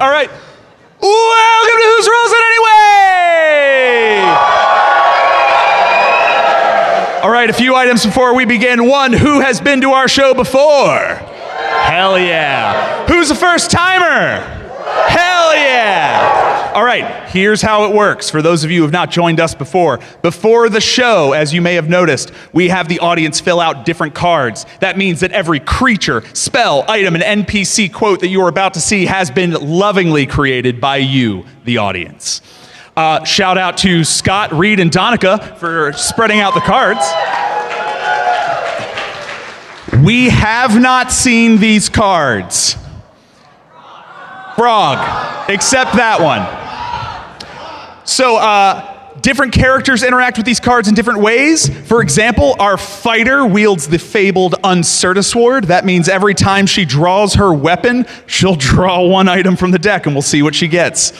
All right. Welcome to Whose Rolls It Anyway? All right, a few items before we begin. One, who has been to our show before? Hell yeah. Who's a first timer? Hell yeah. All right, here's how it works. For those of you who have not joined us before the show, as you may have noticed, we have the audience fill out different cards. That means that every creature, spell, item, and NPC quote that you are about to see has been lovingly created by you, the audience. Shout out to Scott, Reed, and Donica for spreading out the cards. We have not seen these cards. Frog, except that one. So, different characters interact with these cards in different ways. For example, our fighter wields the fabled Uncertasword. That means every time she draws her weapon, she'll draw one item from the deck, and we'll see what she gets.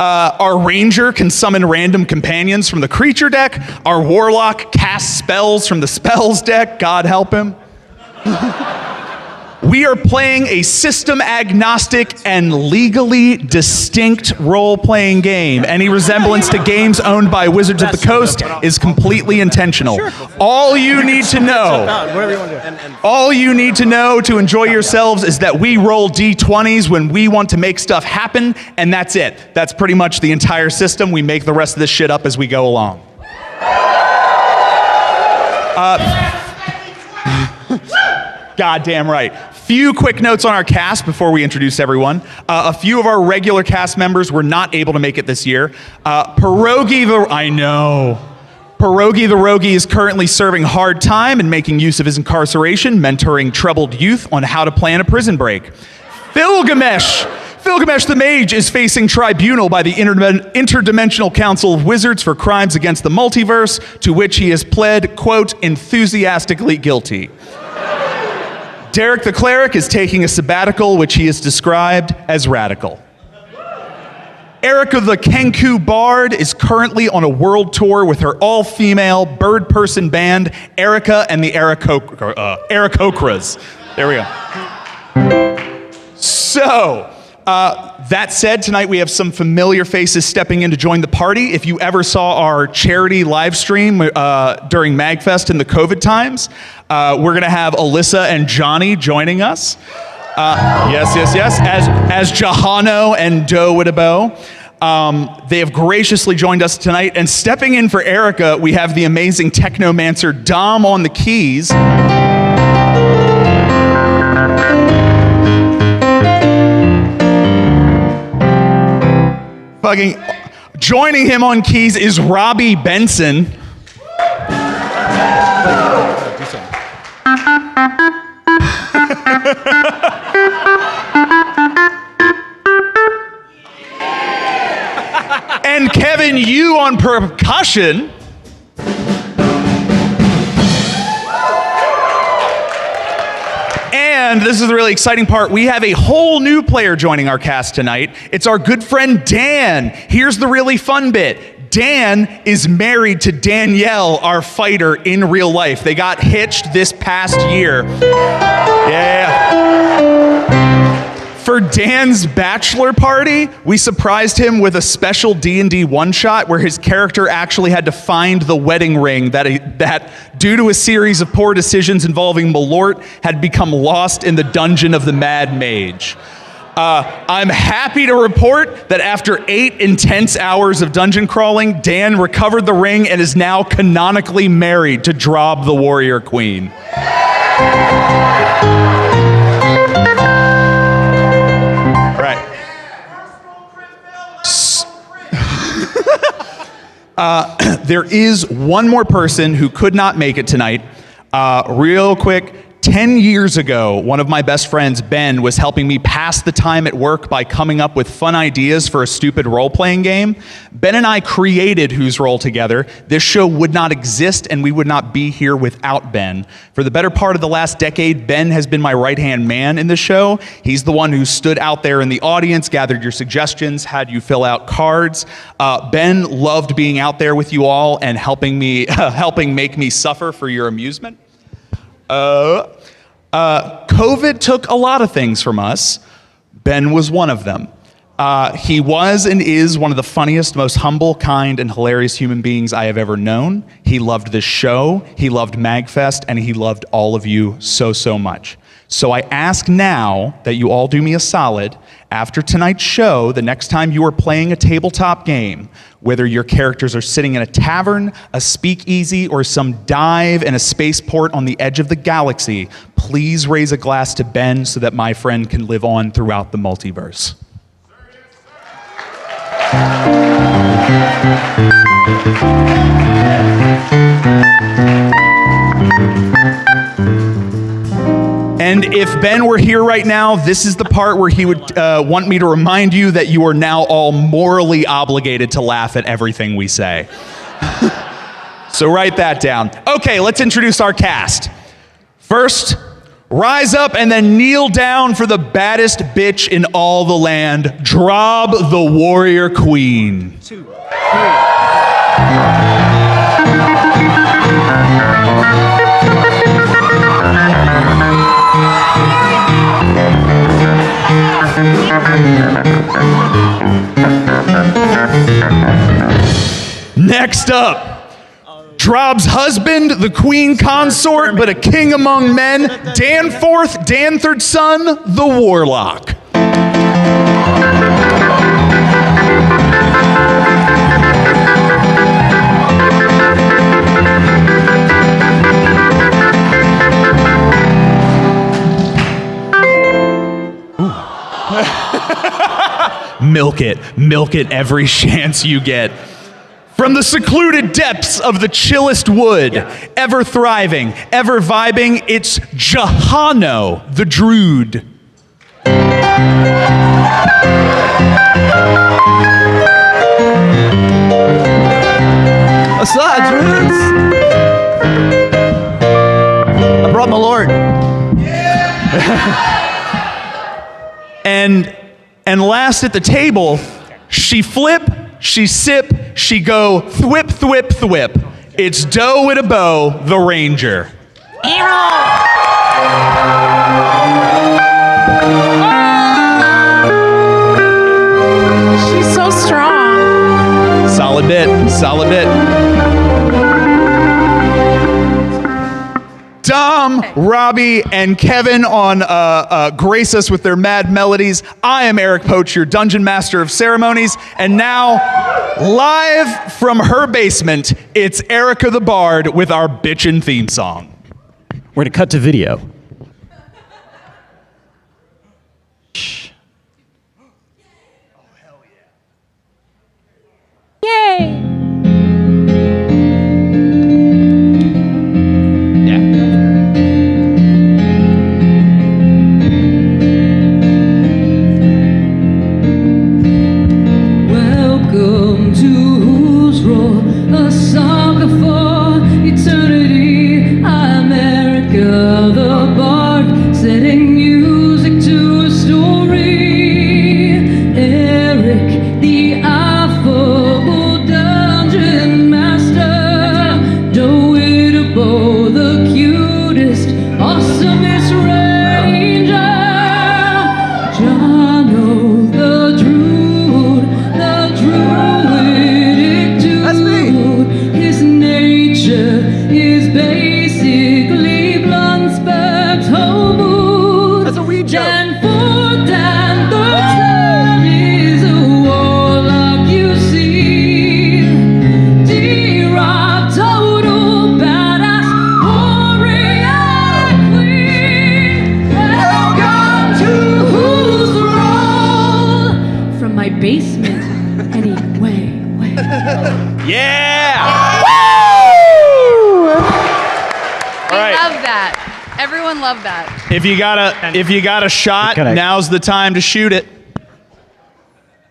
Our ranger can summon random companions from the creature deck. Our warlock casts spells from the spells deck. God help him. We are playing a system-agnostic and legally distinct role-playing game. Any resemblance to games owned by Wizards of the Coast is completely intentional. All you need to know to enjoy yourselves is that we roll D20s when we want to make stuff happen, and that's it. That's pretty much the entire system. We make the rest of this shit up as we go along. Goddamn right. Few quick notes on our cast before we introduce everyone. A few of our regular cast members were not able to make it this year. Pierogi the Rogie is currently serving hard time and making use of his incarceration, mentoring troubled youth on how to plan a prison break. Filgamesh the Mage is facing tribunal by the Interdimensional Council of Wizards for crimes against the multiverse, to which he has pled, quote, enthusiastically guilty. Derek the Cleric is taking a sabbatical, which he has described as radical. Erica the Kenku Bard is currently on a world tour with her all-female bird-person band, Erica and the Aarakocras. There we go. So, that said, tonight we have some familiar faces stepping in to join the party. If you ever saw our charity live stream during MAGFest in the COVID times, we're going to have Alyssa and Johnny joining us. Yes, as Jahano and Do Widabo. They have graciously joined us tonight, and stepping in for Erica, we have the amazing technomancer Dom on the keys. Joining him on keys is Robbie Benson. And Kevin Yu on percussion. And this is the really exciting part. We have a whole new player joining our cast tonight. It's our good friend Dan. Here's the really fun bit. Dan is married to Danielle, our fighter, in real life. They got hitched this past year. Yeah. For Dan's bachelor party, we surprised him with a special D&D one-shot where his character actually had to find the wedding ring that, due to a series of poor decisions involving Malort, had become lost in the dungeon of the Mad Mage. I'm happy to report that after 8 intense hours of dungeon crawling, Dan recovered the ring and is now canonically married to Drob the Warrior Queen. There is one more person who could not make it tonight. Real quick, 10 years ago, one of my best friends, Ben, was helping me pass the time at work by coming up with fun ideas for a stupid role-playing game. Ben and I created Whose Roll together. This show would not exist, and we would not be here without Ben. For the better part of the last decade, Ben has been my right-hand man in the show. He's the one who stood out there in the audience, gathered your suggestions, had you fill out cards. Ben loved being out there with you all and helping make me suffer for your amusement. COVID took a lot of things from us. Ben was one of them. He was and is one of the funniest, most humble, kind, and hilarious human beings I have ever known. He loved this show, he loved MAGFest, and he loved all of you so, so much. So I ask now that you all do me a solid. After tonight's show, the next time you are playing a tabletop game, whether your characters are sitting in a tavern, a speakeasy, or some dive in a spaceport on the edge of the galaxy, please raise a glass to Ben so that my friend can live on throughout the multiverse. And if Ben were here right now, this is the part where he would want me to remind you that you are now all morally obligated to laugh at everything we say. So write that down. Okay, let's introduce our cast. First, rise up and then kneel down for the baddest bitch in all the land, Drob the Warrior Queen. 2, 3. Next up, Drob's husband, the queen consort, but a king among men, Danforth, Danthard's son, the warlock. Milk it every chance you get. From the secluded depths of the chillest wood, ever thriving, ever vibing, it's Jahano the Druid. What's up, druids? I brought my lord. And last at the table, she flip, she sip, she go thwip, thwip, thwip. It's Doe with a bow, the ranger. She's so strong. Solid bit, solid bit. Dom, Robbie, and Kevin on grace us with their mad melodies. I am Eric Poach, your Dungeon Master of Ceremonies. And now, live from her basement, it's Erica the Bard with our bitchin' theme song. We're going to cut to video. Yay! Love that. If you got a shot, now's the time to shoot it.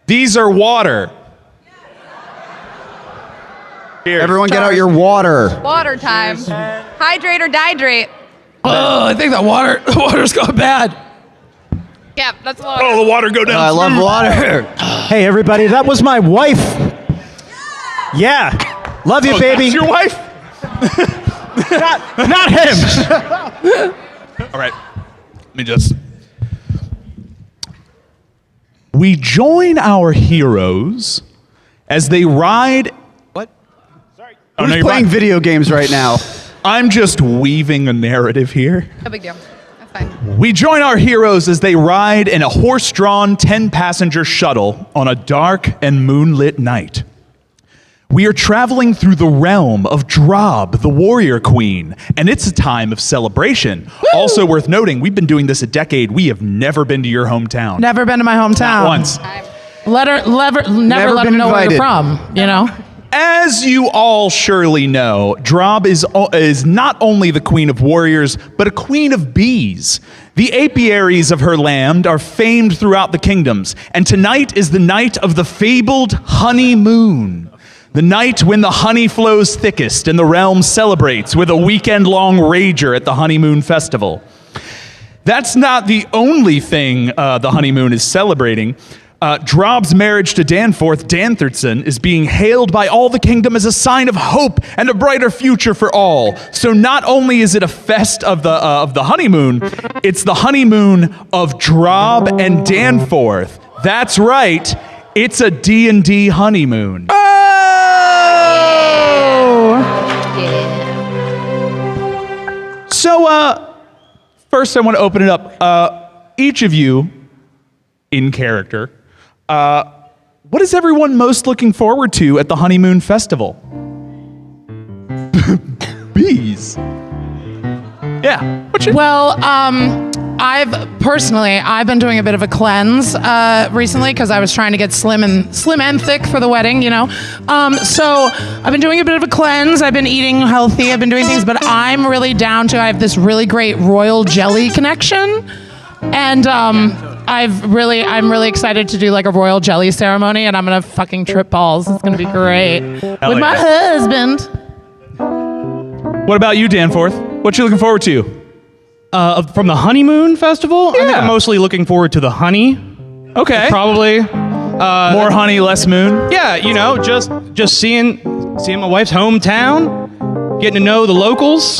These are water. Here. Everyone get out your water. Water time. Hydrate or dihydrate. Oh, I think the water's gone bad. Yeah, that's water. Oh, the water go down. I love water. Hey, everybody, that was my wife. Yeah. Love you, baby. That's your wife? Not him. All right. Let me just. We join our heroes as they ride. What? Sorry. Oh, Who's no, you're playing fine. video games right now? I'm just weaving a narrative here. No big deal. That's fine. We join our heroes as they ride in a horse-drawn 10-passenger shuttle on a dark and moonlit night. We are traveling through the realm of Drob, the warrior queen, and it's a time of celebration. Woo! Also worth noting, we've been doing this a decade. We have never been to your hometown. Never been to my hometown. Not once. Never let been them know where invited. you're from, you know? As you all surely know, Drob is not only the queen of warriors, but a queen of bees. The apiaries of her land are famed throughout the kingdoms, and tonight is the night of the fabled honeymoon. The night when the honey flows thickest and the realm celebrates with a weekend-long rager at the honeymoon festival. That's not the only thing the honeymoon is celebrating. Drob's marriage to Danforth Dantherson is being hailed by all the kingdom as a sign of hope and a brighter future for all. So not only is it a fest of the honeymoon, it's the honeymoon of Drob and Danforth. That's right, it's a D&D honeymoon. So, first I want to open it up. Each of you, in character, what is everyone most looking forward to at the honeymoon festival? Bees. Yeah. Well, I've been doing a bit of a cleanse recently because I was trying to get slim and thick for the wedding, you know. So I've been doing a bit of a cleanse. I've been eating healthy. I've been doing things, but I'm really down to. I have this really great royal jelly connection, and I'm really excited to do like a royal jelly ceremony, and I'm gonna fucking trip balls. It's gonna be great with my husband. What about you, Danforth? What you looking forward to? From the honeymoon festival, I think Yeah. I'm mostly looking forward to the honey. Okay. Probably. More honey, less moon. Yeah, you know, just seeing my wife's hometown, getting to know the locals,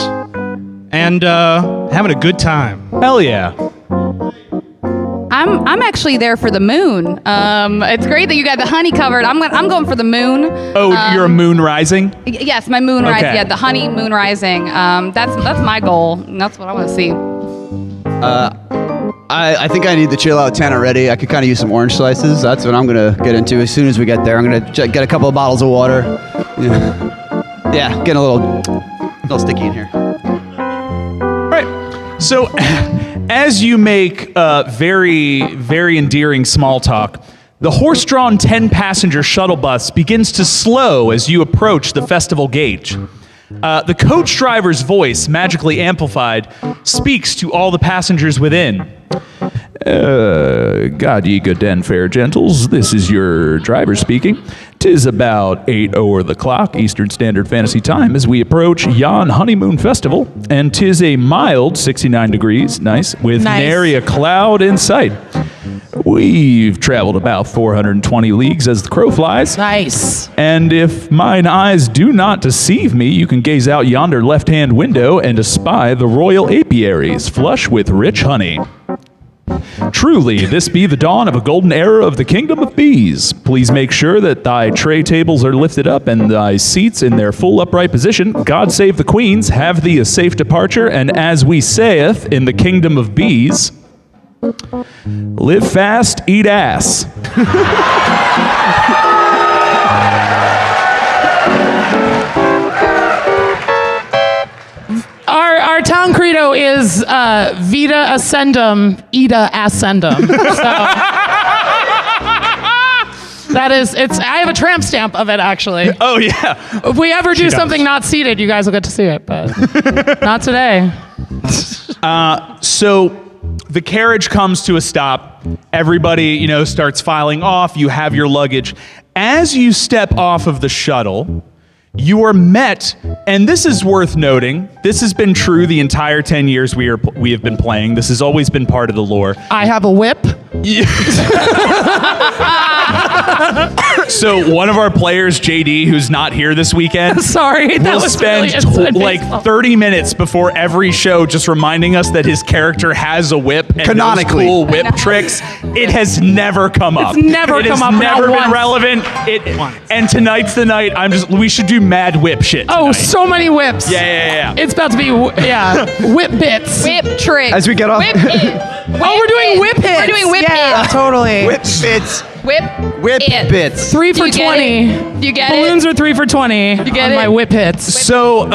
and having a good time. Hell yeah. I'm actually there for the moon. It's great that you got the honey covered. I'm going for the moon. Oh, you're a moon rising? Yes, my moon Okay. rise. Yeah, the honey moon rising. That's my goal. And that's what I want to see. I think I need the chill out tent already. I could kind of use some orange slices. That's what I'm gonna get into as soon as we get there. I'm gonna get a couple of bottles of water. Yeah, getting a little sticky in here. Right. So, as you make very, very endearing small talk, the horse-drawn 10-passenger shuttle bus begins to slow as you approach the festival gate. The coach driver's voice, magically amplified, speaks to all the passengers within. God ye good and fair gentles, this is your driver speaking. 'Tis about 8 o'er the clock, Eastern Standard Fantasy Time, as we approach yon honeymoon festival, and 'tis a mild 69 degrees, nice, with nary a cloud in sight. We've traveled about 420 leagues as the crow flies. Nice. And if mine eyes do not deceive me, you can gaze out yonder left-hand window and espy the royal apiaries flush with rich honey. Truly, this be the dawn of a golden era of the kingdom of bees. Please make sure that thy tray tables are lifted up and thy seats in their full upright position. God save the queens, have thee a safe departure, and as we saith in the kingdom of bees, live fast, eat ass. Our town credo is Vita Ascendum, Ida Ascendum. So that is, I have a tramp stamp of it, actually. Oh, yeah. If we ever do does. something not seated, you guys will get to see it, but not today. So the carriage comes to a stop. Everybody, starts filing off. You have your luggage. As you step off of the shuttle, you are met, and this is worth noting. This has been true the entire 10 years we have been playing. This has always been part of the lore. I have a whip. So one of our players, JD, who's not here this weekend, Sorry, that will was spend really inside like baseball. 30 minutes before every show just reminding us that his character has a whip and Canonically. knows cool whip tricks. It has never come up. It's never it come has up, not never been once. relevant. And tonight's the night. We should do mad whip shit Oh, tonight. so many whips. Yeah. It's about to be, whip bits. Whip trick. As we get off. Whip it. Oh, we're doing whip hits. We're doing whip Yeah, it. totally. Whip bits. Whip it. Bits. 3 Do for you get 20. it? Do you get Balloons it? are 3 for 20 get on it? my whip hits. So,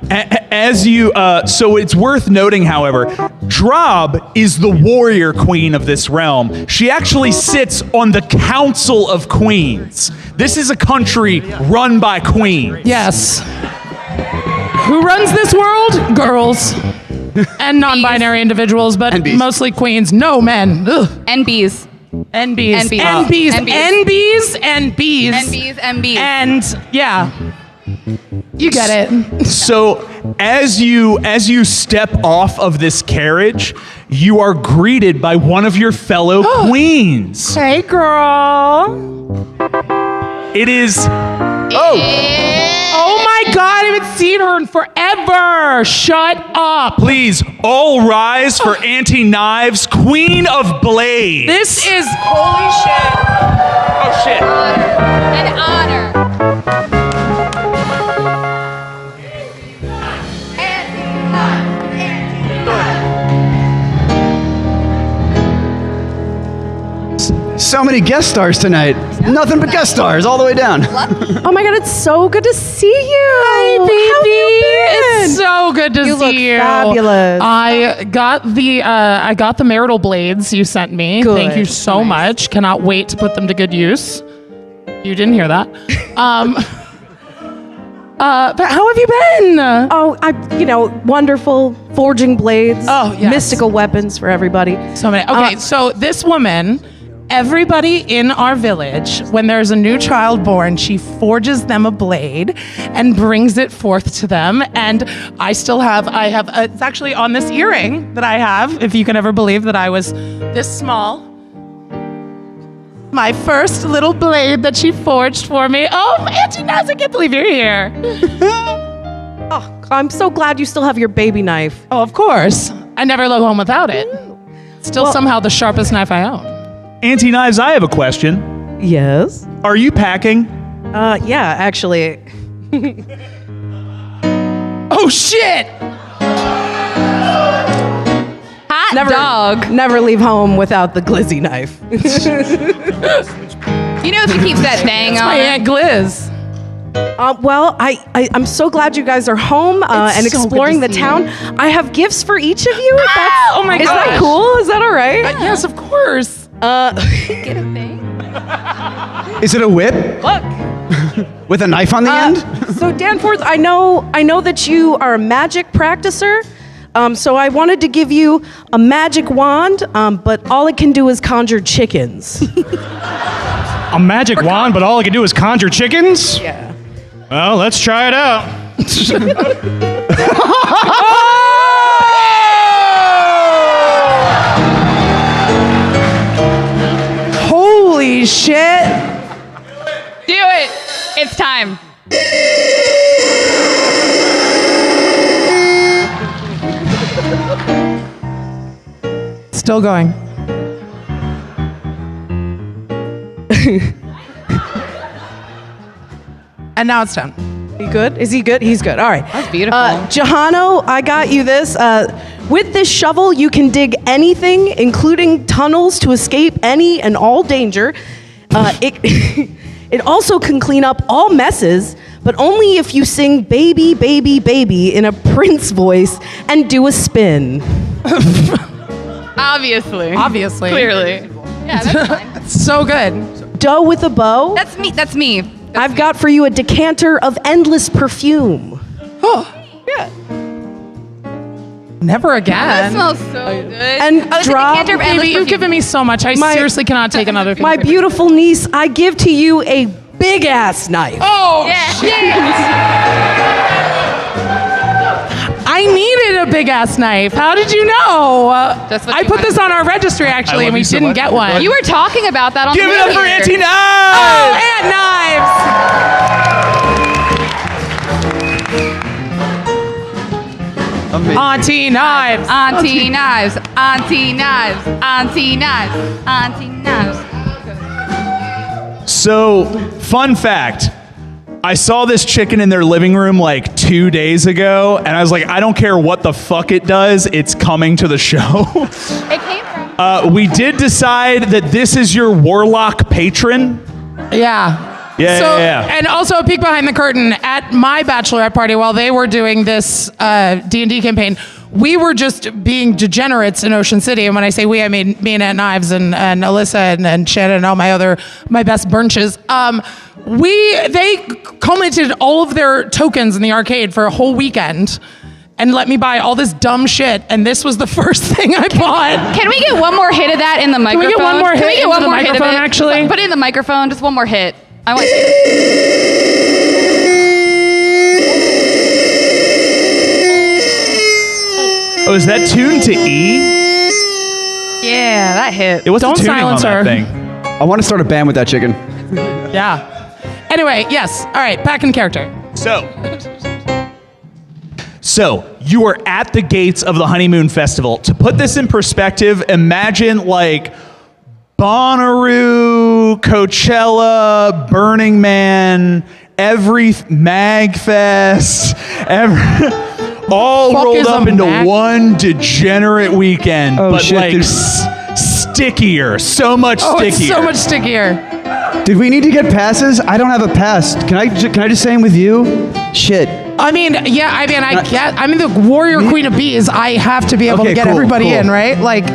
as you, so it's worth noting, however, Drob is the warrior queen of this realm. She actually sits on the Council of Queens. This is a country run by queens. Yes. Who runs this world? Girls. And non-binary individuals, but And bees. mostly queens. No men. Ugh. And bees. And bees. And bees. And bees. And bees. And bees. And bees. And bees. And bees. And yeah. You get it. So, as you step off of this carriage, you are greeted by one of your fellow queens. Hey, girl. It is. Oh my God, I haven't seen her in forever. Shut up. Please all rise for Auntie Knives, Queen of Blades. This is holy shit. Oh shit. An honor. So many guest stars tonight. Nothing but guest stars all the way down. Oh my God, it's so good to see you. Hi, baby. How have you been? It's so good to You see look you. fabulous. I got the marital blades you sent me. Good. Thank you so much. Cannot wait to put them to good use. You didn't hear that. But how have you been? Oh, wonderful forging blades. Oh, yes. Mystical weapons for everybody. So many. Okay, so this woman, everybody in our village, when there's a new child born, she forges them a blade and brings it forth to them. And I have, it's actually on this earring that I have, if you can ever believe that I was this small. My first little blade that she forged for me. Oh, Auntie Naz, I can't believe you're here. Oh, I'm so glad you still have your baby knife. Oh, of course. I never go home without it. Still Well- somehow the sharpest knife I own. Auntie Knives, I have a question. Yes. Are you packing? Yeah, actually. Oh, shit! Hot dog. Never leave home without the glizzy knife. You know she keeps that thing My on. Aunt Gliz. Well, I'm so glad you guys are home and so good exploring to the see town. I have gifts for each of you. If that's, Oh my is that gosh. cool? Is that all right? Yes, of course. Get a thing. Is it a whip Look. with a knife on the end? So Danforth, I know that you are a magic practicer. So I wanted to give you a magic wand, but all it can do is conjure chickens. A magic wand, but all I can do is conjure chickens? Yeah. Well, let's try it out. Holy shit! Do it. It's time. Still going. And now it's done. He good? Is he good? He's good. All right. That's beautiful. Johano, I got you this. With this shovel, you can dig anything, including tunnels, to escape any and all danger. It also can clean up all messes, but only if you sing "Baby, Baby, Baby" in a Prince voice and do a spin. Obviously. Clearly. Yeah, that's fine. So good. Dough with a bow. That's me. That's me. I've got for you a decanter of endless perfume. Never That again. smells so good. And it's a drop- decanter of endless Baby, you've perfume. given me so much. I My- seriously cannot take another thing. My beautiful niece, I give to you a big ass knife. Oh, Yeah. I I needed a big ass knife. How did you know? That's what I you put wanted. this on our registry actually, I and love we you so didn't much. get one. You were talking about that on Give the it up way for here. Auntie Knives! Oh, and knives. Amazing. Auntie knives. Auntie knives. Auntie knives. Auntie knives. Auntie knives. So, fun fact. I saw this chicken in their living room like 2 days ago, and I was like, I don't care what the fuck it does, it's coming to the show. It came from. We did decide that this is your warlock patron. Yeah. Yeah. And also a peek behind the curtain at my bachelorette party while they were doing this D&D campaign. We were just being degenerates in Ocean City, and when I say we, I mean me and Aunt Knives and Alyssa and Shannon and all my best bunches. They culminated all of their tokens in the arcade for a whole weekend, and let me buy all this dumb shit. And this was the first thing I bought. Can we get one more hit of that in the microphone? we get one more Can hit we get into one the more hit of microphone, it? actually? Put it in the microphone. Just one more hit. I want. Oh, is that tuned to E? Yeah, that hit. It wasn't Don't tuning silence on her. that thing. I want to start a band with that chicken. Yeah. Anyway, yes. All right, back in character. So you are at the gates of the Honeymoon Festival. To put this in perspective, imagine like Bonnaroo, Coachella, Burning Man, every MAGFest, all Fuck rolled is up a into Mag? one degenerate weekend, Oh, but shit, like dude. stickier, so much Oh, stickier. it's so much stickier. Did we need to get passes? I don't have a pass. Can I just say them with you? Shit. I mean, the warrior queen of bees. I have to be able to Okay, get cool, everybody cool. in, right? Like,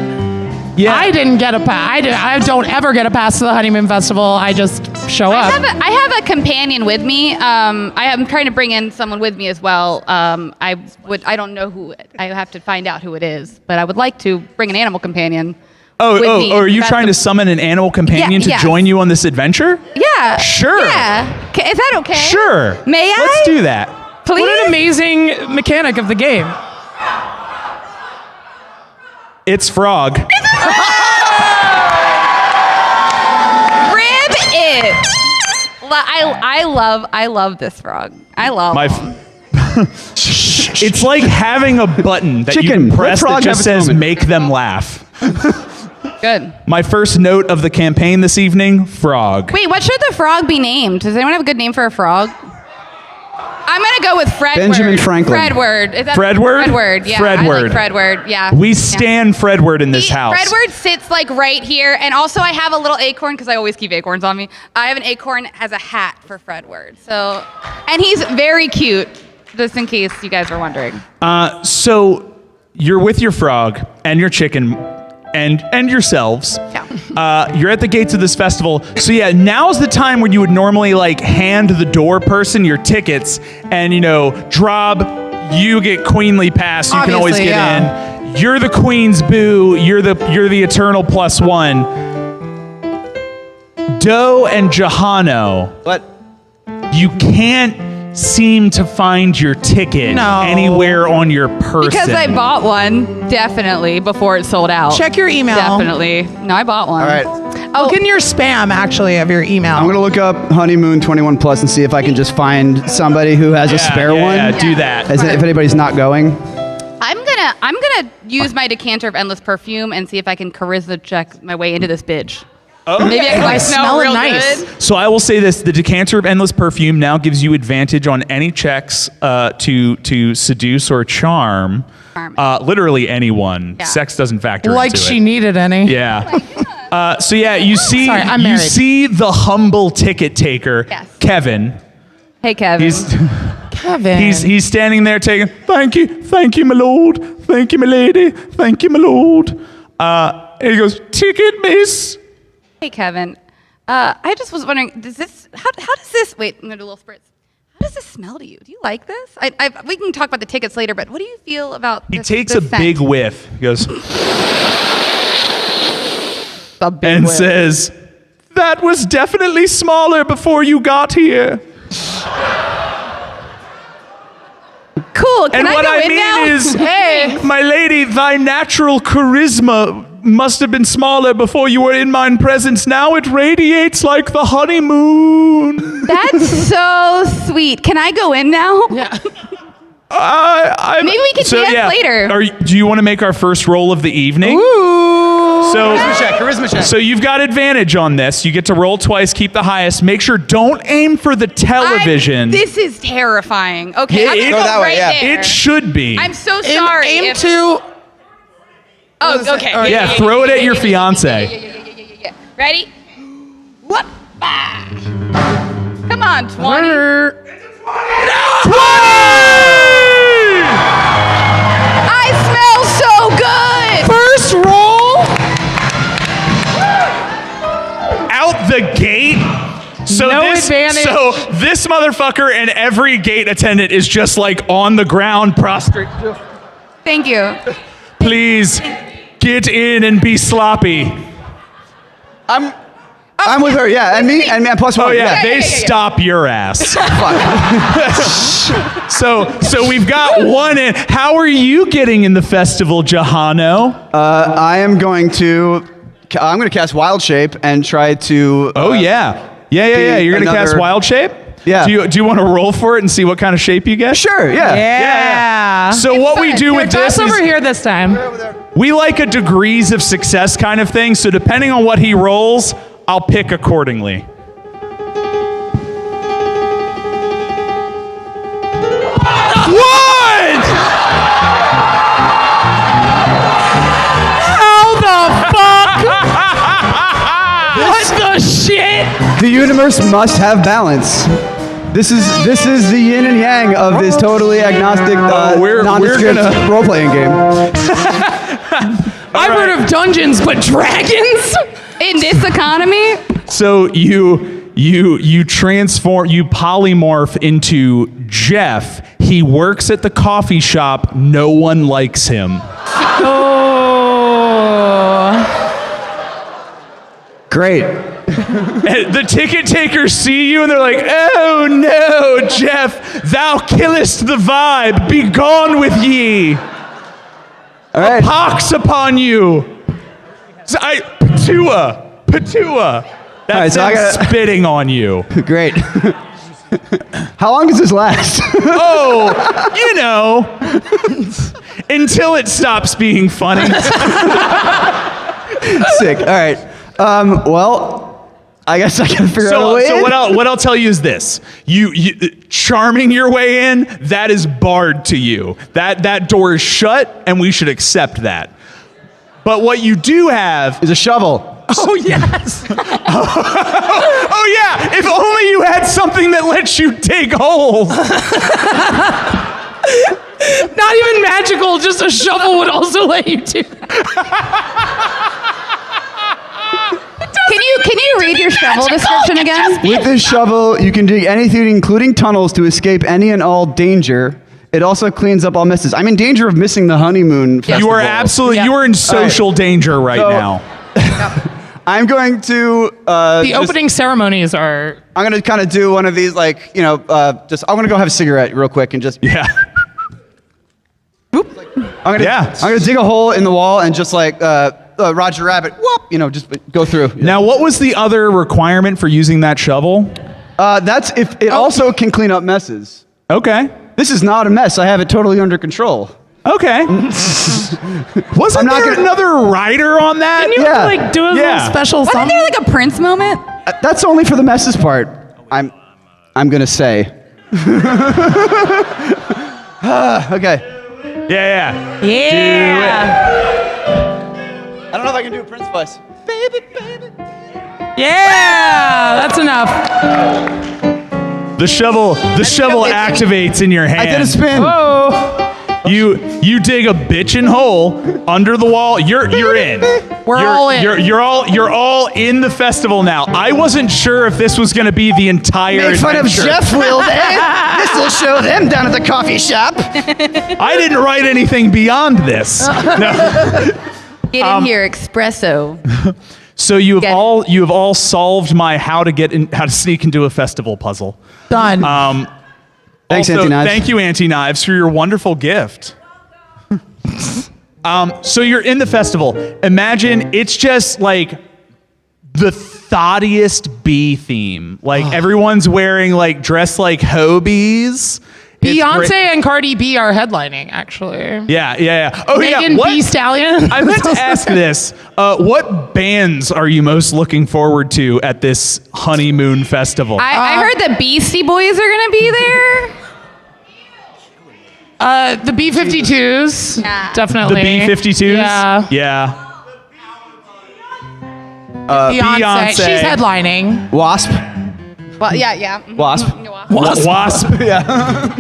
Yeah. I didn't get a pass. I don't ever get a pass to the Honeymoon Festival. I just show up. I have a companion with me. I am trying to bring in someone with me as well. I don't know who. I have to find out who it is, but I would like to bring an animal companion. with me. Are you That's trying the- to summon an animal companion to yes. join you on this adventure? Yeah. Sure. Yeah. Is that okay? Sure. May I? Let's do that. Please. What an amazing mechanic of the game. It's Frog. Rib it. I love this frog. I love My him. It's like having a button that Chicken, you can let press Frog that just have its says moment. make them laugh. Good. My first note of the campaign this evening, Frog. Wait, what should the frog be named? Does anyone have a good name for a frog? I'm gonna go with Fredward. Benjamin Franklin. Fredward. Is that Fredward? Fredward. Yeah. Fredward. I like Fredward. Yeah. We Yeah. stand Fredward in this house. Fredward sits like right here, and also I have a little acorn because I always keep acorns on me. I have an acorn as a hat for Fredward. So, and he's very cute. Just in case you guys were wondering. So you're with your frog and your chicken and yourselves. Yeah. You're at the gates of this festival. So yeah, now's the time when you would normally like hand the door person your tickets and Drob, you get queenly pass. You can always Obviously, get yeah. in. You're the queen's boo. You're the eternal +1. Doe and Jahano, What? you can't seem to find your ticket No. anywhere on your person. Because I bought one, definitely, before it sold out. Check your email. Definitely. No, I bought one. All right. Look in your spam, actually, of your email. I'm going to look up Honeymoon 21 Plus and see if I can just find somebody who has a spare one. Yeah, do that. If anybody's not going. I'm gonna use my decanter of endless perfume and see if I can charisma check my way into this bitch. Oh. Maybe I can like smell smelling real nice. good. So I will say this: the decanter of endless perfume now gives you advantage on any checks to seduce or charm. Literally anyone. Yeah. Sex doesn't factor like into she it. needed any. Yeah. So yeah, you see, Sorry, I'm you married. see the humble ticket taker, Yes. Kevin. Hey, Kevin. Kevin. He's standing there taking. Thank you, my lord. Thank you, my lady. Thank you, my lord. And he goes, ticket, miss. Hey, Kevin. I just was wondering, how does this, wait, I'm gonna do a little spritz. How does this smell to you? Do you like this? We can talk about the tickets later, but what do you feel about He this, takes this a scent? big whiff. He goes A big and whiff. says, "That was definitely smaller before you got here." Cool. Can And I what go I in mean now? is, Hey. my lady, thy natural charisma must have been smaller before you were in mine presence. Now it radiates like the honeymoon. That's so sweet. Can I go in now? Yeah. Maybe we can dance later. Do you want to make our first roll of the evening? Charisma check. So you've got advantage on this. You get to roll twice, keep the highest. Make sure don't aim for the television. This is terrifying. Okay, Yeah, I'm gonna it- go Go that way, right yeah. there. It should be. I'm so sorry. Aim if- to. Oh, okay. Yeah, throw it at your fiance. Yeah. Ready? What? Come on, 20. I smell so good. First roll. Out the gate. So No advantage. So this motherfucker and every gate attendant is just like on the ground, prostrate. Thank you. Please get in and be sloppy. I'm with her, yeah, and me plus one. Oh yeah, they yeah. stop your ass. So we've got one in. How are you getting in the festival, Jahano? I'm going to cast Wild Shape and try to. Oh yeah. You're gonna cast another- Wild Shape. Yeah. Do you want to roll for it and see what kind of shape you get? Sure, yeah. Yeah. So what we do with this Toss over is here this time. we like a degrees of success kind of thing. So depending on what he rolls, I'll pick accordingly. What? How the fuck? What the shit? The universe must have balance. This is the yin and yang of this totally agnostic, we're nondescript gonna- role-playing game. I've heard of Dungeons, but dragons? In this economy, So you transform, you polymorph into Jeff. He works at the coffee shop. No one likes him. Great. And the ticket takers see you and they're like, "Oh no, Jeff! Thou killest the vibe. Be gone with ye. All right. Pox upon you." Patua. That's All right, so I him gotta- spitting on you. Great. How long does this last? Oh, you know, until it stops being funny. Sick. All right. Well, I guess I can figure out a way in. What I'll tell you is this: you charming your way in, that is barred to you. That door is shut, and we should accept that. But what you do have is a shovel. Oh, yes. oh yeah, if only you had something that lets you dig holes. Not even magical, just a shovel would also let you do that. can you read your shovel description again? With this shovel, you can dig anything, including tunnels, to escape any and all danger. It also cleans up all messes. I'm in danger of missing the honeymoon festival. You are absolutely you are in social danger right So- now. I'm going to The opening ceremonies are. I'm going to kind of do one of these, like, you know, I'm going to go have a cigarette real quick and just. Yeah. I'm going to dig a hole in the wall and just like Roger Rabbit, whoop, you know, just go through. Now, what was the other requirement for using that shovel? That's if it also can clean up messes. Okay. This is not a mess. I have it totally under control. Okay. Wasn't not there gonna- another rider on that? Can you Yeah. like do a Yeah. little special Wasn't something? there like a Prince moment? That's only for the messes part. I'm going to say. Okay. Yeah. Yeah. I don't know if I can do a Prince voice. Baby, baby. Yeah. That's enough. The shovel activates in your hand. I did a spin. Oh. You dig a bitchin' hole under the wall. You're in. We're all in. You're all in the festival now. I wasn't sure if this was going to be the entire Make fun of adventure. Jeff, will they? This will show them down at the coffee shop. I didn't write anything beyond this. No. Get in here, espresso. So you have Get it. all solved my how to sneak into a festival puzzle. Done. Thanks, Also, Auntie Knives. thank you, Auntie Knives, for your wonderful gift. So you're in the festival. Imagine it's just like the thoughtiest bee theme. Like everyone's wearing like dressed like hobies. It's Beyonce great. and Cardi B are headlining, actually. Yeah. Oh Megan yeah. What? B. Stallion. I meant to ask this. What bands are you most looking forward to at this honeymoon festival? I heard the Beastie Boys are gonna be there. The B-52s, Yeah. the definitely. B-52s? Yeah. Yeah. Beyonce. Beyonce. She's headlining. Wasp. Well, yeah. Mhm. Wasp. Wasp. Yeah.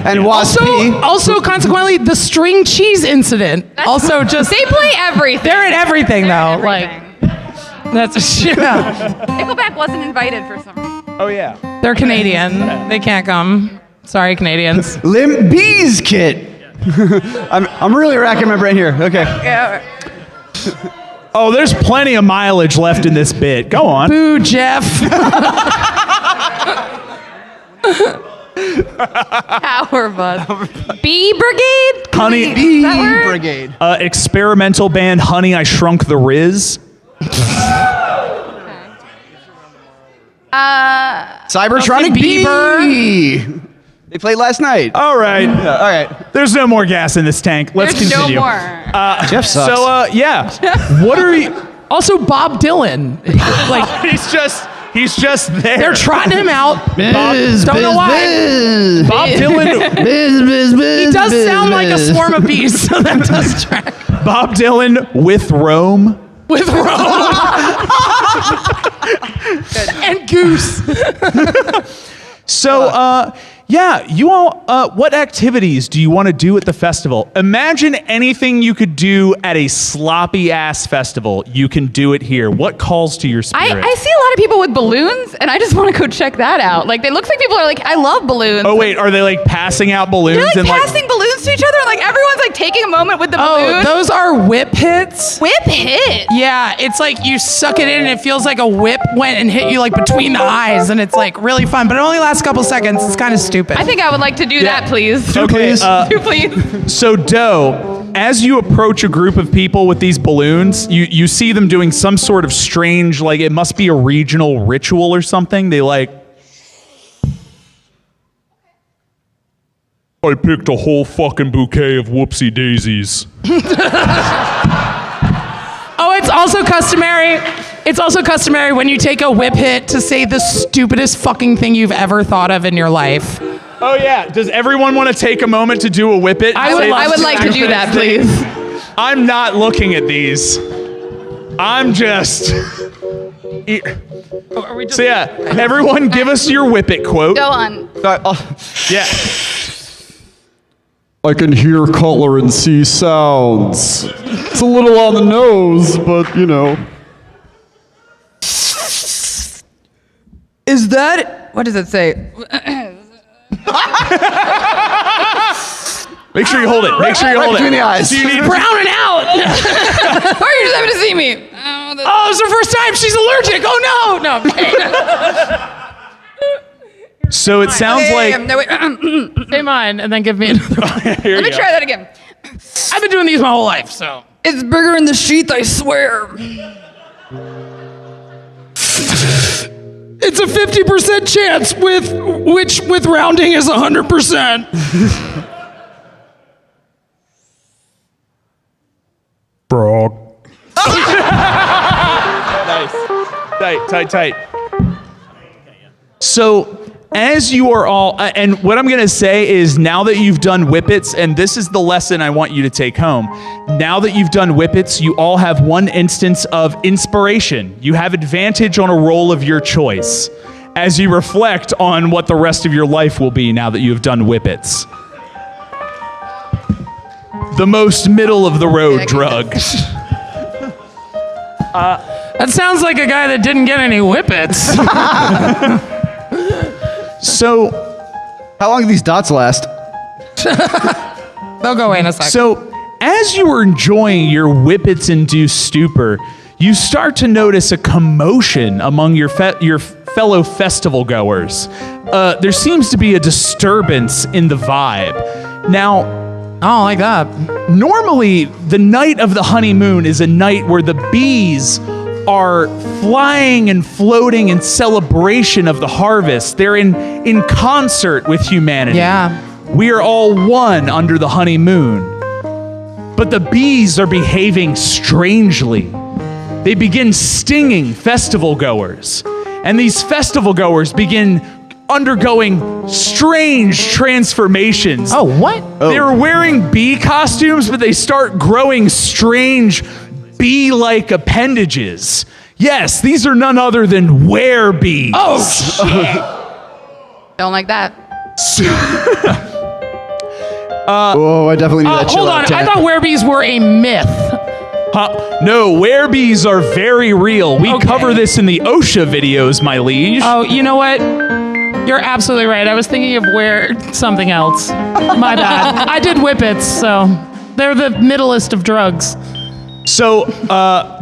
And Wasp. Also, consequently, the string cheese incident. Also, just They play everything. they're at everything though. Everything. Like that's yeah. Nickelback wasn't invited for some reason. Oh yeah. They're Canadian. They can't come. Sorry, Canadians. Limp Bees kit. I'm really racking my brain here. Okay. Yeah. Oh, there's plenty of mileage left in this bit. Go on. Boo, Jeff. Power buzz. Bee Brigade? Honey- Is that word? Brigade. Experimental band Honey, I Shrunk the Riz. Cybertronic Justin Bieber. Bee. They played last night. All right. All right. There's no more gas in this tank. Let's There's continue. no more. Jeff sucks. So, yeah. What are you... Also, Bob Dylan. Like He's just there. they're trotting him out. Biz, Don't know why. Biz. Bob Dylan. He does sound like a swarm of bees, so that does track. Bob Dylan with Rome. With Rome. And Goose. So, yeah, you all, what activities do you want to do at the festival? Imagine anything you could do at a sloppy ass festival. You can do it here. What calls to your spirit? I see a lot of people with balloons, and I just want to go check that out. Like, it looks like people are like, I love balloons. Oh wait, are they like passing out balloons They're like and passing balloons to each other. Like, everyone's like taking a moment with the Oh, balloon. those are whip hits. Whip hit. Yeah, it's like you suck it in and it feels like a whip went and hit you like between the eyes, and it's like really fun, but it only lasts a couple seconds. It's kind of stupid. I think I would like to do that, please. Okay, Two, please. so Doe, as you approach a group of people with these balloons, you see them doing some sort of strange, like it must be a regional ritual or something. They like, I picked a whole fucking bouquet of whoopsie daisies. Oh, it's also customary. It's also customary when you take a whip hit to say the stupidest fucking thing you've ever thought of in your life. Oh yeah, does everyone want to take a moment to do a whip it? I would like to do that, please. I'm not looking at these. I'm just. So yeah, everyone give us your whip it quote. Go on. Yeah. I can hear, color, and see sounds. It's a little on the nose, but you know. Is that... What does it say? Make sure you hold it. Make sure you hold it. between the eyes. So you need Browning out. Or you're just having to see me. Oh, it's her first time. She's allergic. Oh no. No. I'm kidding. So it sounds like. No, wait. Say mine and then give me another one. Here Let me you try that again. I've been doing these my whole life, so. It's bigger in the sheath, I swear. It's a 50% chance with rounding is 100%. Frog. Nice. Tight. So, as you are all, and what I'm going to say is now that you've done whippets, and this is the lesson I want you to take home. Now that you've done whippets, you all have one instance of inspiration. You have advantage on a roll of your choice as you reflect on what the rest of your life will be now that you have done whippets. The most middle of the road drug. That sounds like a guy that didn't get any whippets. So, How long do these dots last? They'll go away in a second. So, as you were enjoying your whippets-induced stupor, you start to notice a commotion among your fellow festival goers. there seems to be a disturbance in the vibe. Now, I don't like that. normally, the night of the honeymoon is a night where the bees are flying and floating in celebration of the harvest. They're in concert with humanity. Yeah. We are all one under the honeymoon. But the bees are behaving strangely. They begin stinging festival goers. And these festival goers begin undergoing strange transformations. Oh, what? They're wearing bee costumes, but they start growing strange bee-like appendages. Yes, these are none other than werebees. Oh, shit. Don't like that. Oh, I definitely need that chill Hold out on. tat. I thought werebees were a myth. No, werebees are very real. We Okay. cover this in the OSHA videos, my liege. Oh, you know what? You're absolutely right. I was thinking of something else. My bad. I did whippets, so they're the middlest of drugs. So,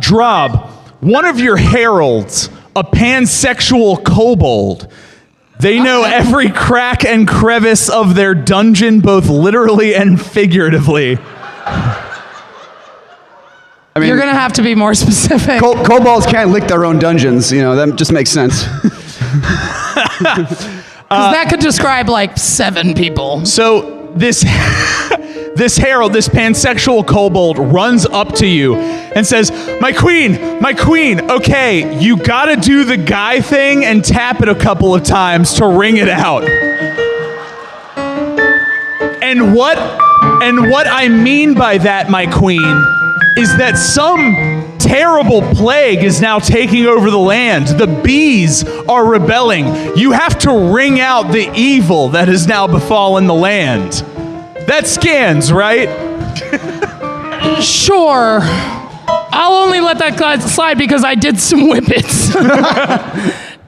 Drob, one of your heralds, a pansexual kobold, they know every crack and crevice of their dungeon, both literally and figuratively. I mean, You're going to have to be more specific. kobolds can't lick their own dungeons. You know, that just makes sense. 'Cause that could describe like 7 people. So this this herald, this pansexual kobold, runs up to you and says, my queen, okay, you gotta do the guy thing and tap it a couple of times to ring it out. And what I mean by that, my queen, is that some terrible plague is now taking over the land. The bees are rebelling. You have to ring out the evil that has now befallen the land. That scans, right? Sure. I'll only let that slide because I did some whippets.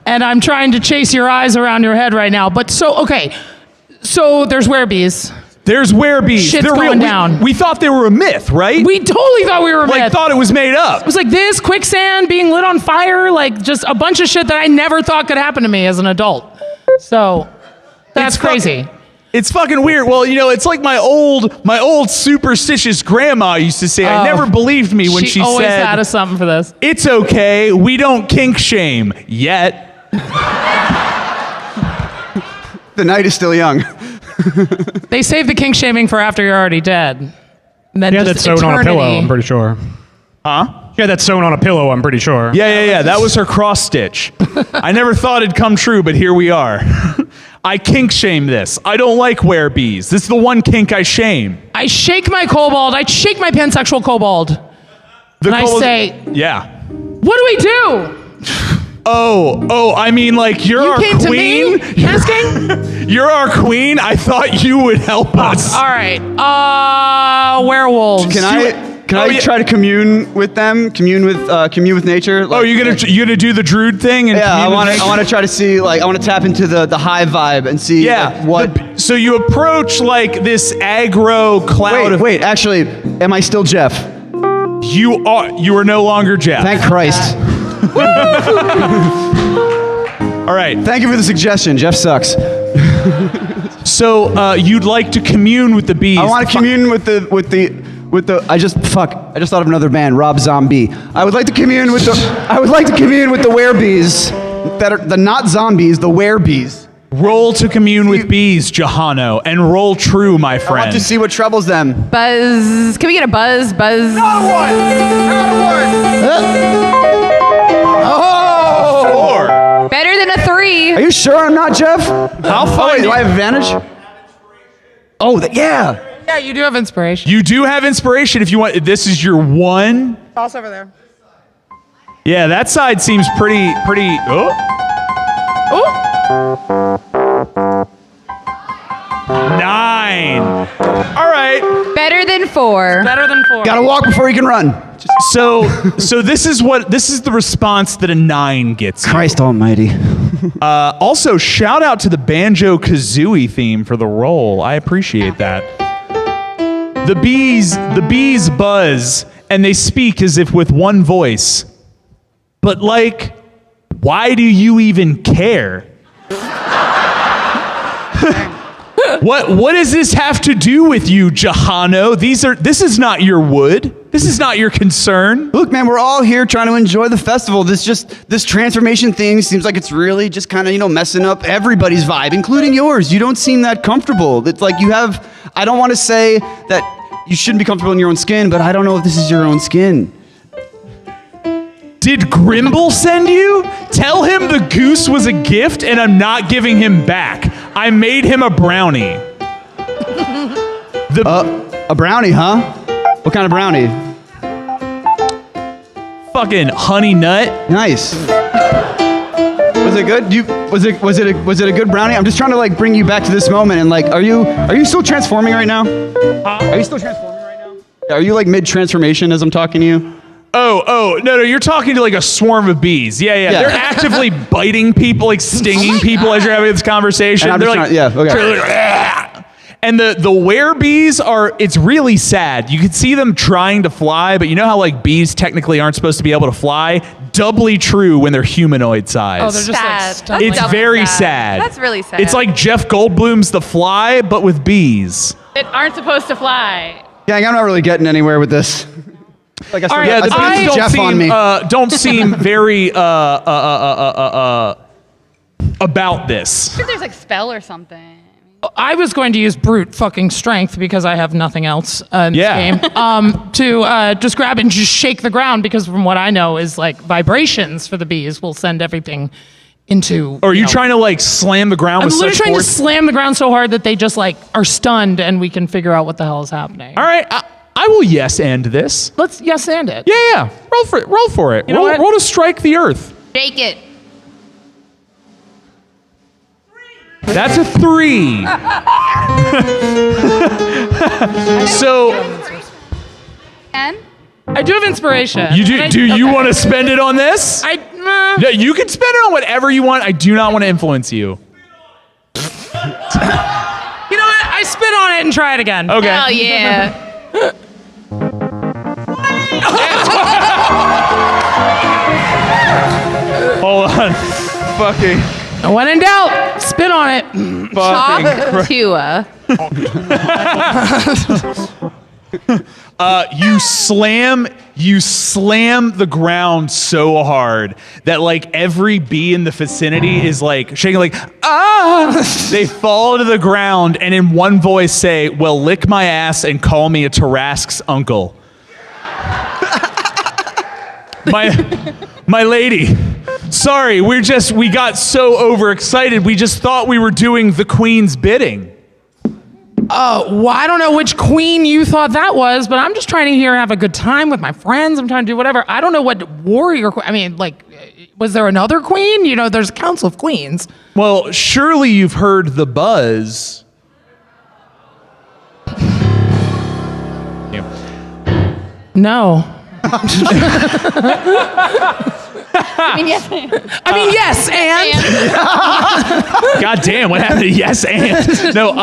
And I'm trying to chase your eyes around your head right now. But okay. So there's werebees. There's werebees. Shit's They're real. going down. We thought they were a myth, right? We totally thought we were like myth. thought it was made up. It was like this, quicksand, being lit on fire, like just a bunch of shit that I never thought could happen to me as an adult. So that's It's crazy. It's fucking weird. Well, you know, it's like my old superstitious grandma used to say. I never believed me when she always said, had us something for this. "It's okay. We don't kink shame yet." The night is still young. They save the kink shaming for after you're already dead. And then Yeah, just that's sewn on a pillow, eternity. I'm pretty sure. Huh? Yeah, that's sewn on a pillow, I'm pretty sure. Yeah. That was her cross stitch. I never thought it'd come true, but here we are. I kink shame this. I don't like werebees. This is the one kink I shame. I shake my kobold. I shake my pansexual kobold. The And I say, yeah. what do we do? Oh, I mean, like, you're You our came queen. to me asking? You're our queen. I thought you would help us. All right. Werewolves. Can I try to commune with them? Commune with nature? Oh, you gonna do the druid thing? And Yeah, I commune with want to try to see, like, I want to tap into the high vibe and see like, what. So you approach like this aggro cloud. Wait, actually, am I still Jeff? You are no longer Jeff. Thank Christ. All right. Thank you for the suggestion. Jeff sucks. So you'd like to commune with the bees? I want to commune with the. I just thought of another band, Rob Zombie. I would like to commune with the werebees that are the not zombies, the werebees. Roll to commune with bees, Johano, and roll true, my friend. I want to see what troubles them. Buzz. Can we get a buzz? Buzz. Oh! Better than a 3. Are you sure I'm not Jeff? I'll Oh, find wait, do you. I have advantage? Oh, yeah. Yeah, you do have inspiration. You do have inspiration if you want. This is your one. Toss over there. Yeah, that side seems pretty. Oh. Ooh. 9. All right. Better than 4. Better than 4. Gotta walk before you can run. So this is the response that a 9 gets. Christ almighty. Also, shout out to the Banjo-Kazooie theme for the roll. I appreciate that. The bees buzz, and they speak as if with one voice. But like, why do you even care? What does this have to do with you, Jahano? This is not your wood. This is not your concern. Look, man, we're all here trying to enjoy the festival. This transformation thing seems like it's really just kind of, messing up everybody's vibe, including yours. You don't seem that comfortable. It's like I don't want to say that you shouldn't be comfortable in your own skin, but I don't know if this is your own skin. Did Grimble send you? Tell him the goose was a gift and I'm not giving him back. I made him a brownie. A brownie, huh? What kind of brownie? Fucking honey nut. Nice. Was it good? Was it a good brownie? I'm just trying to bring you back to this moment and are you still transforming right now? Are you still transforming right now? Are you mid transformation as I'm talking to you? Oh, no, you're talking to a swarm of bees. Yeah. They're actively biting people, stinging people as you're having this conversation. And Okay. And the werebees it's really sad. You can see them trying to fly, but you know how bees technically aren't supposed to be able to fly? Doubly true when they're humanoid size. Oh, they're just Sad. stuck. That's It's very sad. That's really sad. It's like Jeff Goldblum's The Fly, but with bees. That aren't supposed to fly. Gang, I'm not really getting anywhere with this. Yeah, the bees don't seem very about this. I think there's spell or something. I was going to use brute fucking strength because I have nothing else in this game to just grab and just shake the ground because from what I know is vibrations for the bees will send everything into. Or are you trying to slam the ground with such force? I'm literally trying to slam the ground so hard that they just are stunned and we can figure out what the hell is happening. All right, I will yes and this. Let's yes and it. Yeah. Roll for it. Roll to strike the earth. Shake it. That's a 3. So, And? I do have inspiration. you do? Do you want to spend it on this? Yeah, you can spend it on whatever you want. I do not want to influence you. You know what? I spit on it and try it again. Okay. Hell yeah. Hold on. Fucking. When in doubt, spit on it. Talk to You slam the ground so hard that every bee in the vicinity is shaking they fall to the ground and in one voice say, well, lick my ass and call me a Tarrasque's uncle. My lady, sorry, we got so overexcited, we just thought we were doing the queen's bidding. Well, I don't know which queen you thought that was, but I'm just trying to have a good time with my friends. I'm trying to do whatever. I don't know what warrior. Was there another queen? There's a council of queens. Well, surely you've heard the buzz. No. I mean, yes. Yes, and. God damn, what happened to yes and? No,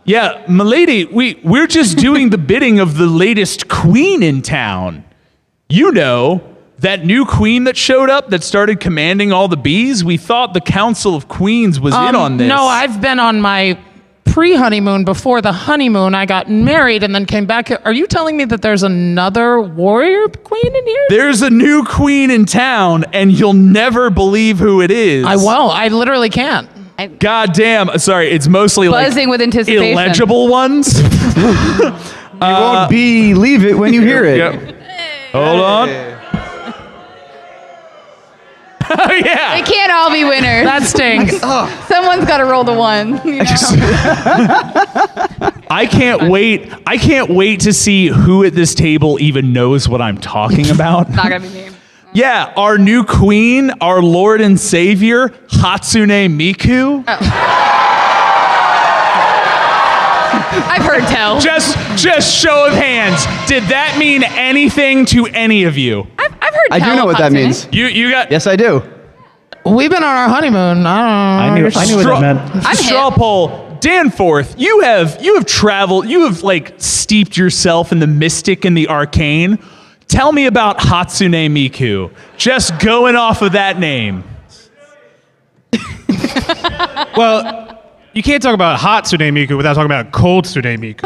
yeah, milady, we're just doing the bidding of the latest queen in town. That new queen that showed up that started commanding all the bees? We thought the Council of Queens was in on this. No, I've been on my pre-honeymoon before the honeymoon. I got married and then came back. Are you telling me that there's another warrior queen in here? There's a new queen in town, and you'll never believe who it is. I won't. I literally can't. God damn. Sorry, it's mostly buzzing with anticipation. Illegible ones. You won't believe it when you hear it. Yep. Hold on. Oh, yeah. They can't all be winners. That stinks. Someone's got to roll the one. I can't wait. I can't wait to see who at this table even knows what I'm talking about. Not going to be me. Yeah, our new queen, our Lord and Savior, Hatsune Miku. Oh. I've heard tell. Just show of hands. Did that mean anything to any of you? I've heard tell. I do know what that Hatsune. means. You got. Yes, I do. We've been on our honeymoon. I knew what that meant. I'm Straw hip. poll. Danforth, you have traveled. You have steeped yourself in the mystic and the arcane. Tell me about Hatsune Miku. Just going off of that name. Well, You can't talk about hot Tsunemiku without talking about cold Tsunemiku.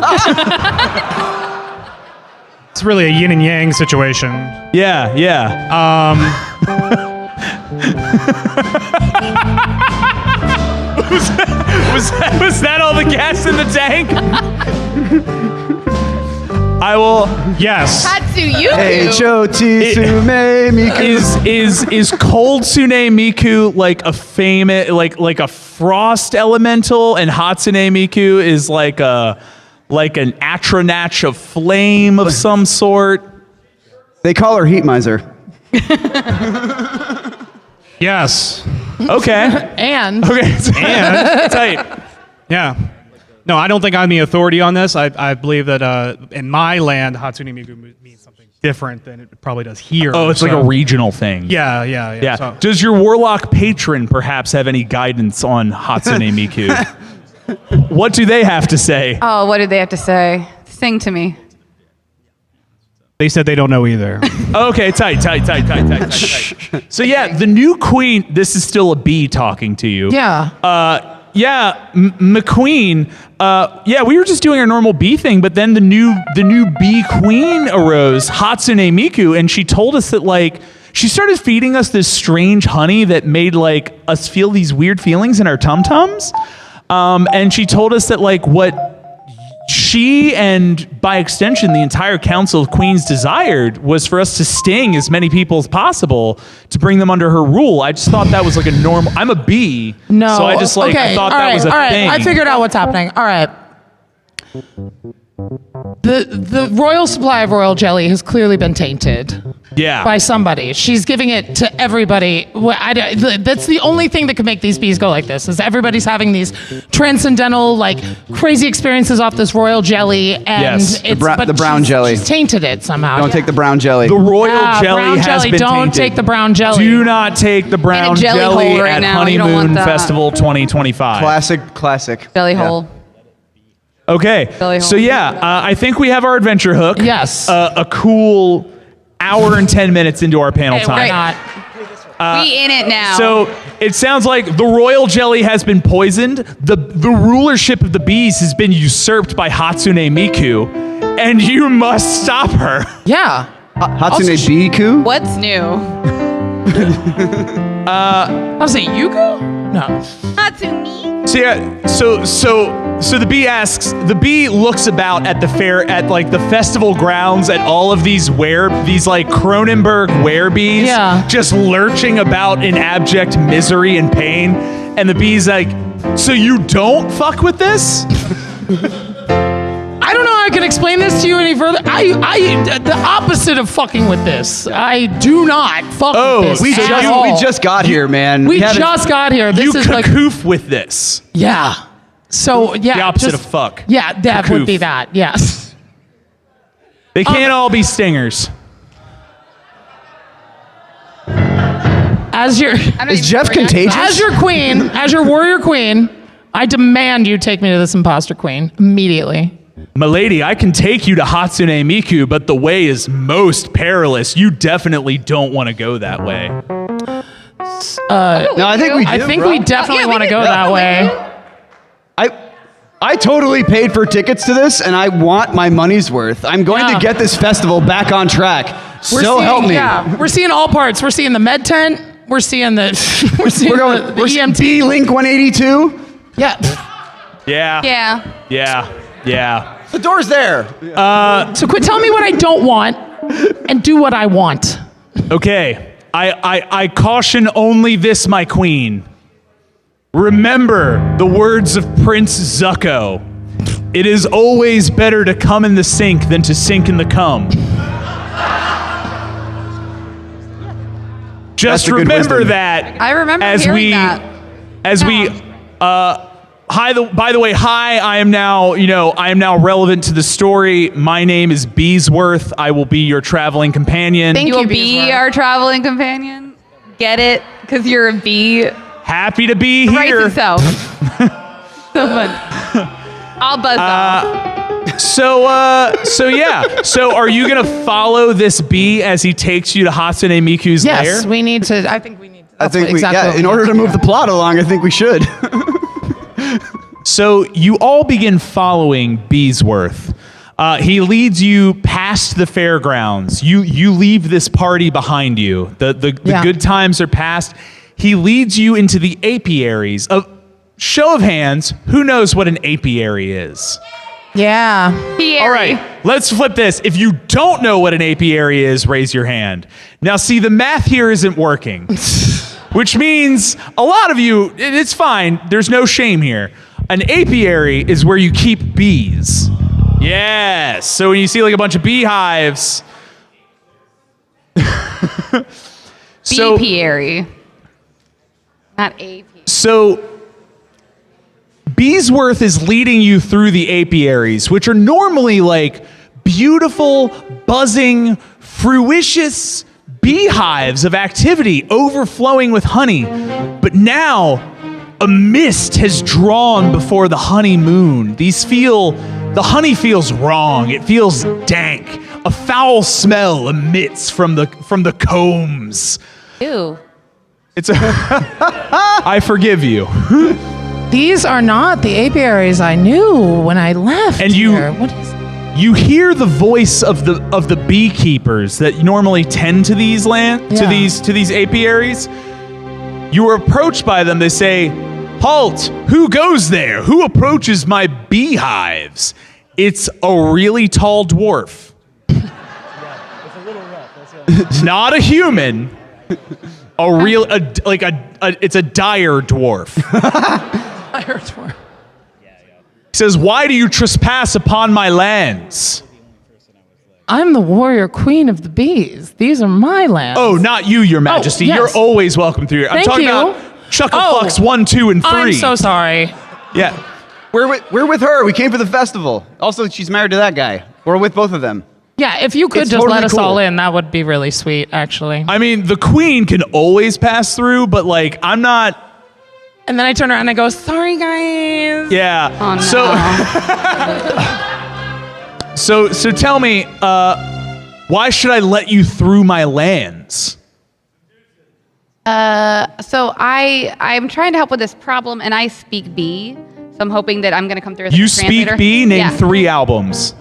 It's really a yin and yang situation. Yeah. Was that all the gas in the tank? I will. Yes. Hatsuyuku. Is cold Tsune Miku like a famous like a frost elemental, and Hatsune Miku is like an atronach of flame of some sort? They call her Heat Miser. Yes. Okay. And Tight. Yeah. No, I don't think I'm the authority on this. I believe that in my land, Hatsune Miku means something different than it probably does here. Oh, it's like a regional thing. Yeah. So- Does your warlock patron perhaps have any guidance on Hatsune Miku? What do they have to say? Oh, what did they have to say? Sing to me. They said they don't know either. Okay, tight. So yeah, the new queen. This is still a bee talking to you. yeah. McQueen. We were just doing our normal bee thing, but then the new bee queen arose, Hatsune Miku, and she told us that like she started feeding us this strange honey that made like us feel these weird feelings in our tum-tums. And she told us that like what she and by extension the entire Council of Queens desired was for us to sting as many people as possible to bring them under her rule. I just thought that was like a normal. I'm a bee, No. so I just like I thought that was a thing. I figured out what's happening. All right. The royal supply of royal jelly has clearly been tainted Yeah. by somebody. She's giving it to everybody. That's the only thing that could make these bees go like this, is everybody's having these transcendental, like, crazy experiences off this royal jelly, and Yes. it's the brown jelly. She's tainted it somehow. Don't take the brown jelly. The royal jelly brown has jelly. been Don't tainted. take the brown jelly. Do not take the brown In a jelly jelly hole right at now. You don't want Honeymoon that. Festival 2025. Classic. Belly Yeah. hole. Okay. Belly So hole. yeah, I think we have our adventure hook. Yes. A cool hour and 10 minutes into our panel Hey, time. why not? We in it now. So it sounds like the royal jelly has been poisoned. The rulership of the bees has been usurped by Hatsune Miku, and you must stop her. Yeah. Hatsune Miku? What's new? I was saying Yuko? No. Hatsumi. So yeah, so the bee asks. The bee looks about at the fair, at like the festival grounds, at all of these like Cronenberg werebees, Yeah. just lurching about in abject misery and pain. And the bee's like, "So you don't fuck with this?" I don't know how I can explain this to you any further. I the opposite of fucking with this. I do not fuck with this. We at all. just got here, man. We haven't- just got here. This You is like, cacoof with this. yeah. So yeah, The opposite just- of fuck. Yeah, that would Cacoof. be that. Yes. They can't all be stingers. As your Is Jeff contagious? as your queen, as your warrior queen, I demand you take me to this imposter queen immediately. Milady, I can take you to Hatsune Miku, but the way is most perilous. You definitely don't want to go that way. No, I think we do, I think bro. we definitely Yeah, we want to can go go that way. I totally paid for tickets to this, and I want my money's worth. I'm going Yeah. to get this festival back on track. Help me. Yeah, we're seeing all parts. We're seeing the med tent. We're seeing the We're going. the We're EMT. Link 182. Yeah. Yeah. The door's there. So quit telling me what I don't want and do what I want. Okay. I caution only this, my queen. Remember the words of Prince Zuko. It is always better to come in the sink than to sink in the cum. Just That's a good remember wisdom. that. I remember as hearing we, that. As we, by the way, I am now relevant to the story. My name is Beesworth. I will be your traveling companion. You will you, be Beesworth. our traveling companion. Get it? Because you're a bee. Happy to be Writes here. itself. So fun. I'll buzz off. So yeah. So are you gonna follow this bee as he takes you to Hatsune Miku's Yes, lair? we need to. I think we need. I That's think exactly what in order need to move the plot along, I think we should. So you all begin following Beesworth. He leads you past the fairgrounds. You leave this party behind you. The good times are past. He leads you into the apiaries. A show of hands, who knows what an apiary is? Yeah. All right, let's flip this. If you don't know what an apiary is, raise your hand. Now, see, the math here isn't working, which means a lot of you, it's fine. There's no shame here. An apiary is where you keep bees. Yes. So when you see like a bunch of beehives. Beepiary. Not apiary. So Beesworth is leading you through the apiaries, which are normally like beautiful, buzzing, fruitious beehives of activity overflowing with honey. But now a mist has drawn before the honeymoon. The honey feels wrong. It feels dank. A foul smell emits from the combs. Ew. I forgive you. These are not the apiaries I knew when I left. And here. What is? You hear the voice of the beekeepers that normally tend to these to these apiaries. You are approached by them. They say, "Halt! Who goes there? Who approaches my beehives?" It's a really tall dwarf. It's a little rough. Not a human. It's a dire dwarf. Dire dwarf. He says, "Why do you trespass upon my lands?" I'm the warrior queen of the bees. These are my lands. Oh, not you, Your Majesty. yes. You're always welcome through here. I'm Thank talking you. about Chucklefucks 1, 2, and 3. I'm so sorry. Yeah. We're with her. We came for the festival. Also, she's married to that guy. We're with both of them. Yeah, if you could It's just totally let us cool. all in, that would be really sweet, actually. I mean, the queen can always pass through, but like, I'm not. And then I turn around and I go, sorry, guys. Yeah. Oh, no. So tell me, why should I let you through my lands? So I'm trying to help with this problem, and I speak bee. So I'm hoping that I'm going to come through as a You translator. speak bee? Name Yeah. 3 albums.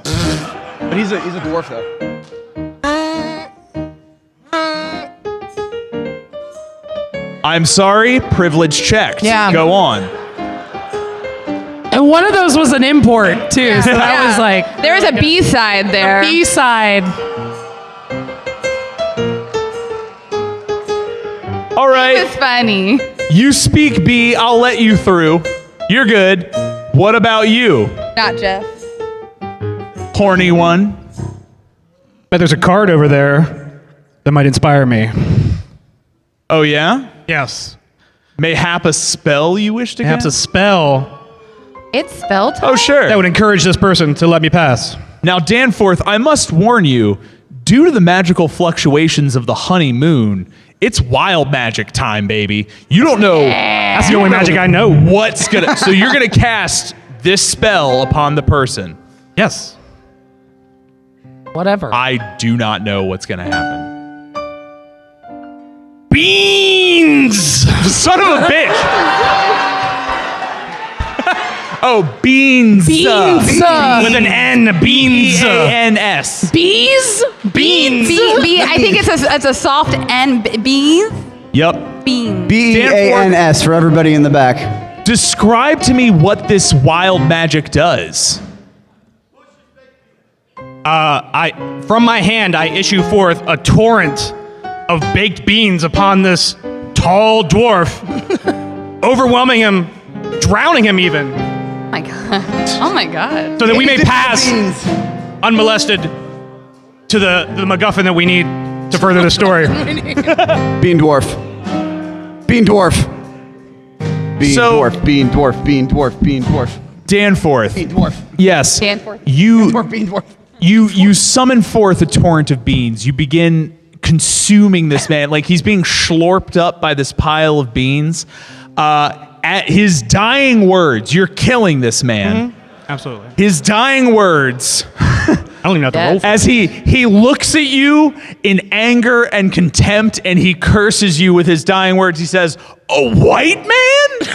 But he's a dwarf though. I'm sorry, privilege checked. Yeah. Go on. And one of those was an import, too. So that was like There is a B side there. B-side. All right. It's funny. You speak bee, I'll let you through. You're good. What about you, Not Jeff. horny one? But there's a card over there that might inspire me. Oh, yeah? Yes. Mayhap a spell you wish to Perhaps a cast? spell It's spell time. Oh, sure. that would encourage this person to let me pass. Now, Danforth, I must warn you, due to the magical fluctuations of the honeymoon, it's wild magic time, baby. You don't know. That's the only magic I know. What's gonna. So you're gonna cast this spell upon the person. Yes. Whatever. I do not know what's gonna happen. Beans! Son of a bitch! Oh, beans. Beans. With an N, beans. B-A-N-S. Bees? Beans. B. I think it's a soft N. Bees. Yep. Beans. B-E-A-N-S for everybody in the back. Describe to me what this wild magic does. From my hand, I issue forth a torrent of baked beans upon this tall dwarf, overwhelming him, drowning him even, Oh my god. Oh my god. so that we may pass unmolested to the MacGuffin that we need to further the story. Bean dwarf. Bean dwarf. Bean So- dwarf. Bean dwarf. Bean dwarf. Bean dwarf. Danforth. Bean dwarf. Yes. Danforth. You Bean dwarf. You summon forth a torrent of beans. You begin consuming this man. Like he's being schlorped up by this pile of beans. At his dying words, you're killing this man. Absolutely. His dying words, I don't even know what to roll for. as he looks at you in anger and contempt, and he curses you with his dying words. He says, "A white man?"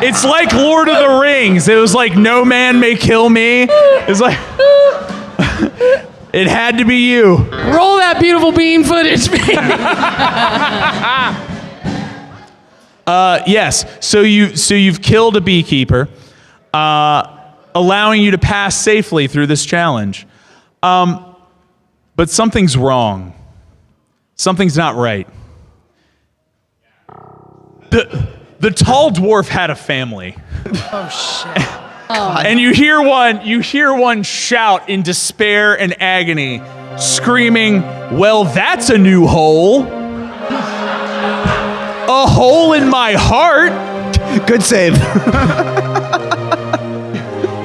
It's like Lord of the Rings. It was like no man may kill me. It's like it had to be you. Roll that beautiful bean footage. Yes. So you've killed a beekeeper, allowing you to pass safely through this challenge. But something's wrong. Something's not right. The tall dwarf had a family. Oh shit. And you hear one shout in despair and agony, screaming, "Well, that's a new hole. A hole in my heart. Good save.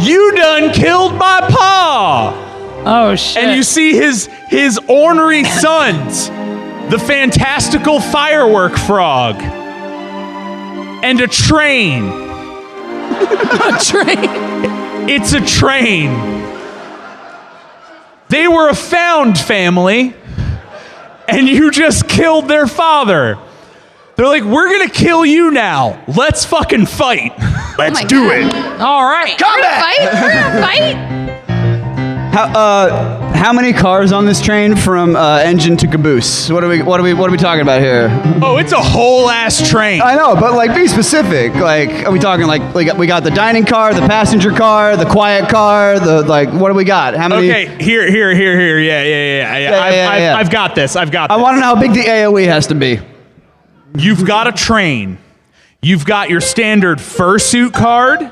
You done killed my pa." Oh shit. And you see his ornery sons, the fantastical firework frog, and a train. a train. It's a train. They were a found family, and you just killed their father. They're like, "We're gonna kill you now. Let's fucking fight. Let's do God. it." All right. We're gonna fight? How many cars on this train from engine to caboose? What are we talking about here? Oh, it's a whole ass train. I know, but like, be specific. Like, are we talking like we got the dining car, the passenger car, the quiet car, what do we got? How many? Okay, here. Yeah. I've got this. I want to know how big the AOE has to be. You've got a train. You've got your standard fursuit card.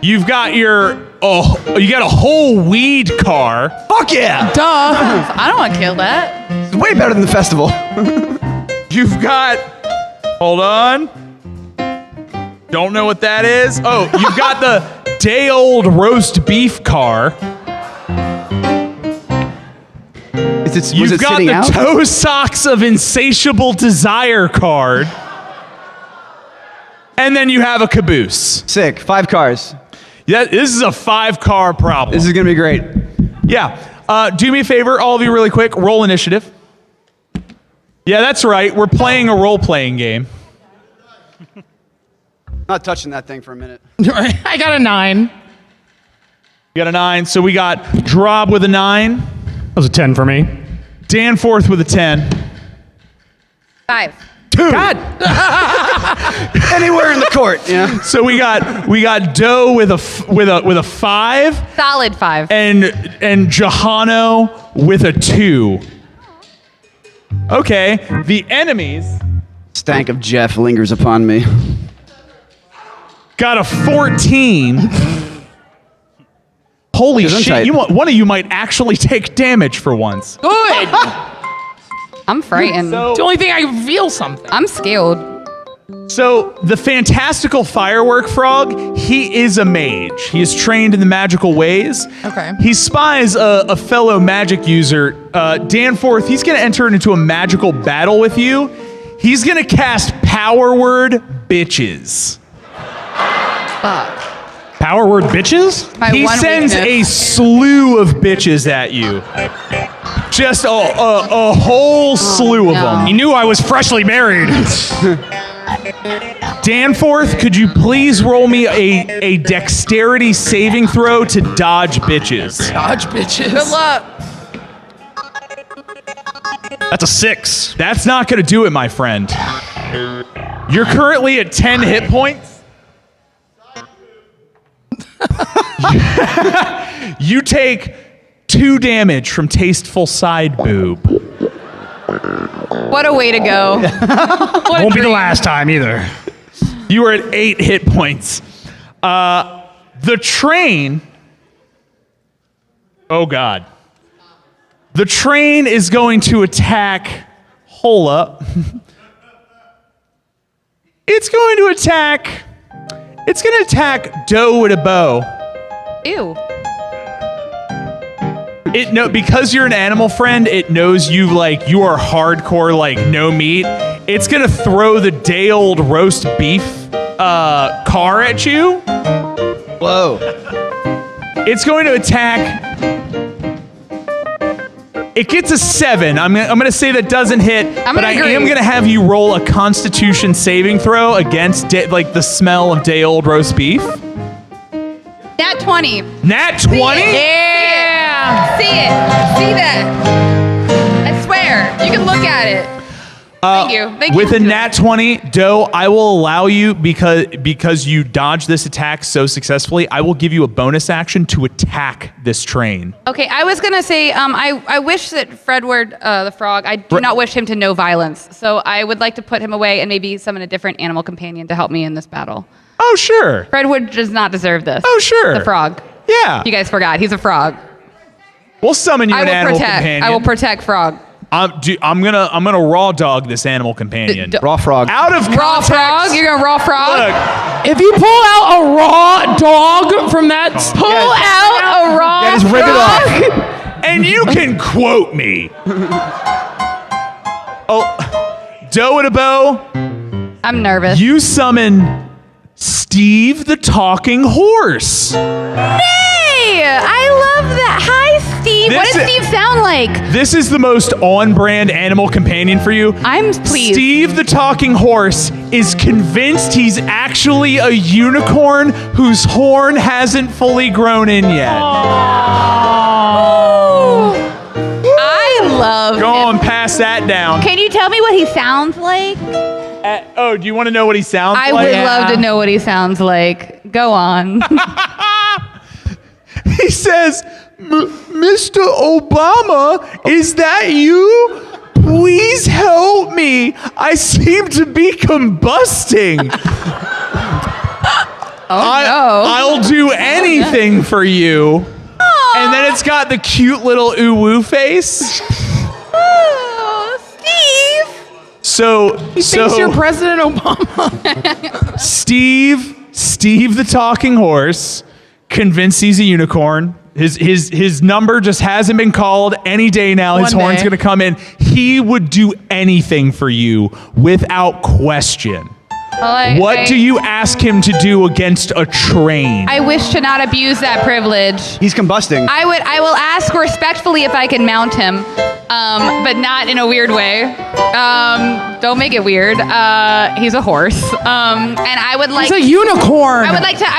You've got you got a whole weed car. Fuck yeah! Duh. I don't want to kill that. It's way better than the festival. You've got, hold on. Don't know what that is. Oh, you've got the day-old roast beef car. You've got the toe socks of insatiable desire card. And then you have a caboose. Sick. 5 cars. Yeah, this is a 5-car problem. This is gonna be great. Yeah. Do me a favor, all of you, really quick. Roll initiative. Yeah, that's right. We're playing a role-playing game. Not touching that thing for a minute. I got a 9. You got a 9. So we got Drob with a 9. That was a 10 for me. Danforth with a 10. 5. 2. God. Anywhere in the court, yeah. So we got Doe with a 5. Solid 5. And Johano with a 2. Okay, the enemies Stank of Jeff lingers upon me. got a 14. Holy shit! One of you might actually take damage for once. Good. I'm frightened. It's the only thing I can feel something. I'm scared. So the fantastical firework frog, he is a mage. He is trained in the magical ways. Okay. He spies a fellow magic user, Danforth. He's going to enter into a magical battle with you. He's going to cast Power Word Bitches. Fuck. Power word bitches? My He one sends weakness. a slew of bitches at you. Just a whole slew of no. them. He knew I was freshly married. Danforth, could you please roll me a dexterity saving throw to dodge bitches? Dodge bitches. Good luck. That's a 6. That's not going to do it, my friend. You're currently at 10 hit points. You take 2 damage from tasteful side boob. What a way to go. Won't be the last time either. You are at 8 hit points. The train. Oh God. The train is going to attack. Hold up. It's going to attack. It's going to attack Doe with a bow. Ew. Because you're an animal friend, it knows you are hardcore, no meat. It's gonna throw the day-old roast beef car at you. Whoa. It's going to attack It gets a 7. I'm gonna say that doesn't hit, but I am gonna have you roll a Constitution saving throw against like the smell of day-old roast beef. Nat 20. Nat 20? Yeah. See it. See that. I swear. You can look at it. Thank you. With a nat 20, Doe, I will allow you, because you dodged this attack so successfully, I will give you a bonus action to attack this train. Okay, I was gonna say, I wish that Fredward the frog, I do not wish him to know violence. So I would like to put him away and maybe summon a different animal companion to help me in this battle. Oh, sure. Fredward does not deserve this. Oh, sure. The frog. Yeah. You guys forgot, he's a frog. We'll summon you an animal companion. I will protect Frog. I'm gonna raw dog this animal companion. Raw frog. Out of Raw context. frog? You're gonna raw frog? Look, If you pull out a raw dog from that, Pull out a raw Just rip it frog? off. and you can quote me. Oh, Doe and a bow. I'm nervous. You summon Steve the talking horse. Hey! I love that. Hi, Steve. What does Steve sound like? This is the most on-brand animal companion for you. I'm pleased. Steve the talking horse is convinced he's actually a unicorn whose horn hasn't fully grown in yet. I love Go him. on, pass that down. Can you tell me what he sounds like? Do you want to know what he sounds I like? would love to know what he sounds like. Go on. He says, Mr. Obama, is that you? Please help me. I seem to be combusting. I'll do anything for you. And then it's got the cute little ooh-woo face. Oh, Steve. So thinks you're President Obama. Steve the talking horse, convinced he's a unicorn. His number just hasn't been called. Any day now, his One horn's day. gonna come in. He would do anything for you without question. What do you ask him to do against a train? I wish to not abuse that privilege. He's combusting. I will ask respectfully if I can mount him, but not in a weird way. Don't make it weird. He's a horse, and I would like. He's a unicorn. I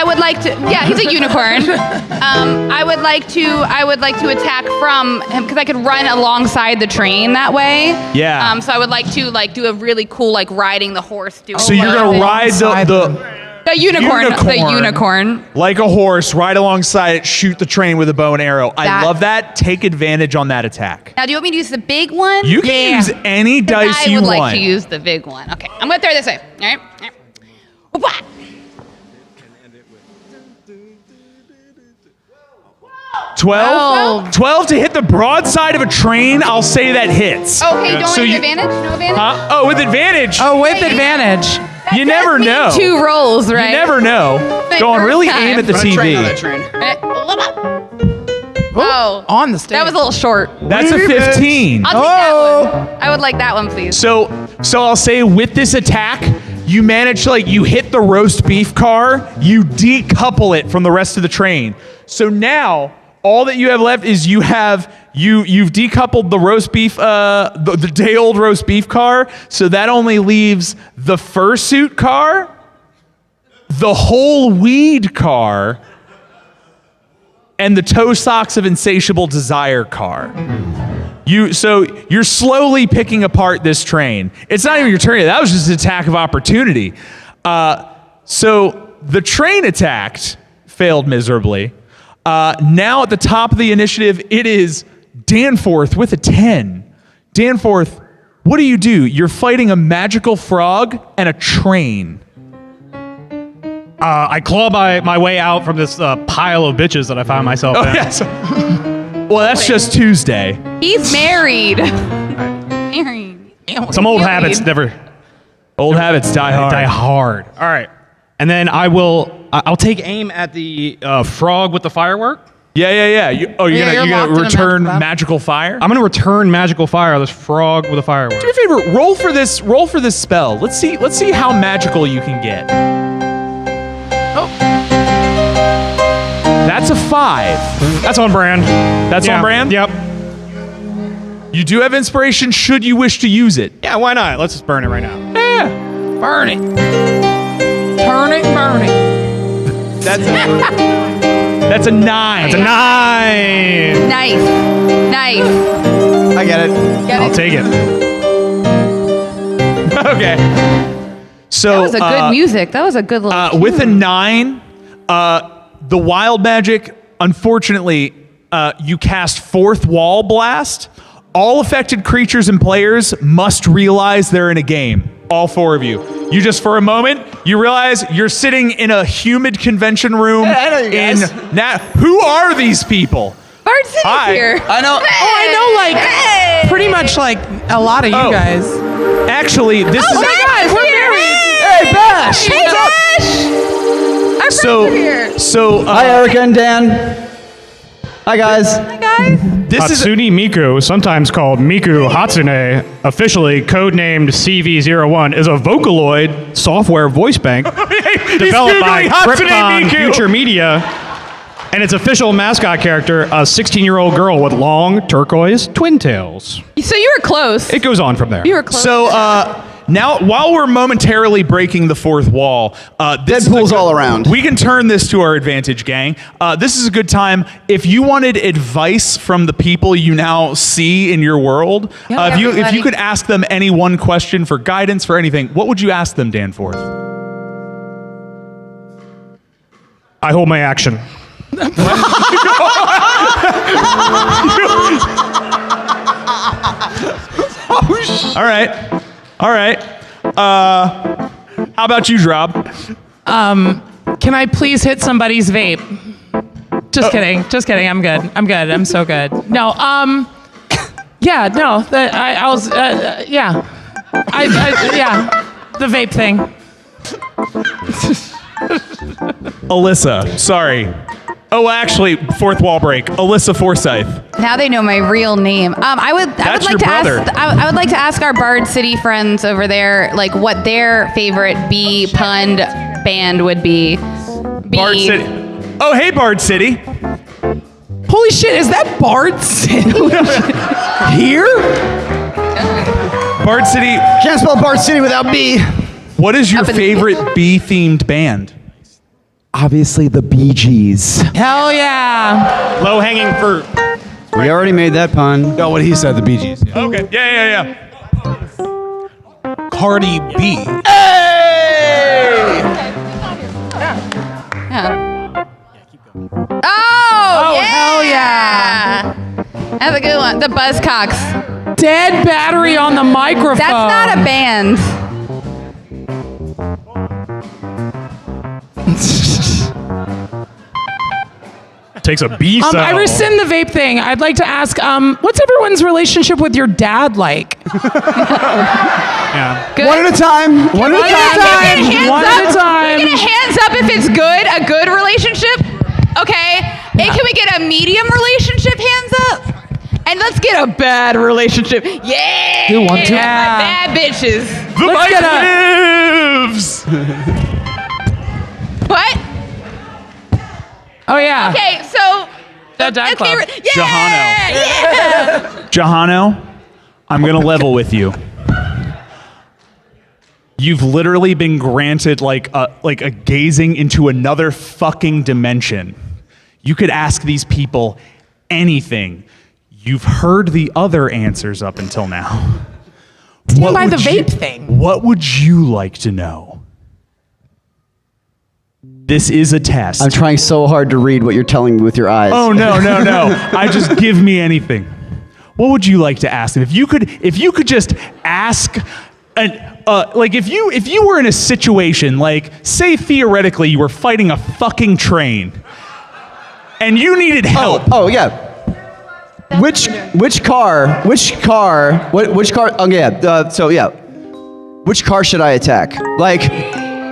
would like to. Yeah, he's a unicorn. I would like to attack from him because I could run alongside the train that way. Yeah. So I would like to do a really cool riding the horse. So you're gonna ride the unicorn. like a horse, ride alongside it, shoot the train with a bow and arrow. I love that. Take advantage on that attack. Now, do you want me to use the big one? You can use any dice you I would want. like to use the big one. Okay, I'm gonna throw this way. All right. All right. Whoop-ah. 12 to hit the broadside of a train. I'll say that hits. Okay, don't So have you- advantage? No advantage? Huh? Oh, with advantage. Oh, with advantage. You never know. 2 rolls, right? You never know. My Go on, first really time. aim at the Run a train on that TV. train. Oh, On the stage. that was a little short. That's a 15. I'll take that one. I would like that one, please. So I'll say with this attack, you manage to you hit the roast beef car, you decouple it from the rest of the train. So now all that you have left is you've decoupled the roast beef, the day old roast beef car. So that only leaves the fursuit car, the whole weed car, and the toe socks of insatiable desire car. So you're slowly picking apart this train. It's not even your turn yet. That was just an attack of opportunity. So the train attacked, failed miserably. Now at the top of the initiative, it is Danforth with a 10. Danforth, what do? You're fighting a magical frog and a train. I claw my way out from this pile of bitches that I found myself in. Yes. Well, that's just Tuesday. He's married. Married. Some old habits never Old habits die hard. die hard. All right. And then I'll take aim at the frog with the firework. Yeah. You're you're gonna locked in a return magical magical fire? I'm going to return magical fire on this frog with a firework. Do me a favor, roll for this spell. Let's see how magical you can get. That's a 5. That's on brand. That's on brand? Yep. You do have inspiration should you wish to use it. Yeah, why not? Let's just burn it right now. Yeah. Burn it. Turn it, burn it. That's a 9. It's a 9. Nice. I get it. I'll take it. Okay. So That was a good music. That was a good little with a 9, the wild magic, unfortunately, you cast Fourth Wall Blast. All affected creatures and players must realize they're in a game. All 4 of you. You just, for a moment, you realize you're sitting in a humid convention room. I know you guys. Who are these people? Bard City's Hi. here. I know. I know, like, pretty much like a lot of you Oh. guys. Actually, this Oh is my God, we're married. Hey, Bash. Hey, Josh! Our friends are here. Hi, Erica and Dan. Hi, guys. Hi, guys. this is Hatsune Miku, sometimes called Miku Hatsune, officially codenamed CV01, is a Vocaloid software voice bank developed by Googling Hatsune Krypton Miku. Future Media, and its official mascot character, a 16-year-old girl with long turquoise twin tails. So you were close. It goes on from there. You were close. So now, while we're momentarily breaking the fourth wall, this is Deadpool's all around. We can turn this to our advantage, gang. This is a good time. If you wanted advice from the people you now see in your world, Yeah, if you everybody. could ask them any one question for guidance for anything, what would you ask them, Danforth? I hold my action. All right. How about you, Drob? Can I please hit somebody's vape? Just kidding. I'm good. I'm so good. No, yeah, no, yeah. The vape thing. Alyssa, sorry. Oh, actually, fourth wall break. Alyssa Forsyth. Now they know my real name. I would That's like your to brother. ask. I would like to ask our Bard City friends over there, like, what their favorite bee punned band would be. Bard City. Oh, hey, Bard City. Holy shit, is that Bard City? Here? Bard City, Can't spell Bard City without B. what is your Up in the- favorite bee-themed band? Obviously, the Bee Gees. Hell yeah. Low-hanging fruit. We already made that pun. No, what he said, the Bee Gees. Okay, yeah. Cardi B. Yeah. Oh, yeah. hell yeah. That's a good one. The Buzzcocks. Dead battery on the microphone. That's not a band. Takes a B cell. I rescind the vape thing. I'd like to ask, what's everyone's relationship with your dad like? Yeah. Good. One at a time. One at a time. One at a time. Can we get a hands up if it's good? A good relationship? Okay. And can we get a medium relationship? Hands up. And let's get a bad relationship. Yeah. You want to? My Yeah. bad bitches. The Let's mic get lives! What? Oh, yeah. Okay, so. That dad club. Yeah. Yeah. Jahano, I'm going to level with you. You've literally been granted like a gazing into another fucking dimension. You could ask these people anything. You've heard the other answers up until now. Stand by would the vape thing. What would you like to know? This is a test. I'm trying so hard to read what you're telling me with your eyes. Oh no. I just give me anything. What would you like to ask them? If you could just ask like if you were in a situation, like say theoretically you were fighting a fucking train and you needed help. Oh yeah. Which car? Which car? Oh yeah. So yeah. Which car should I attack? Like,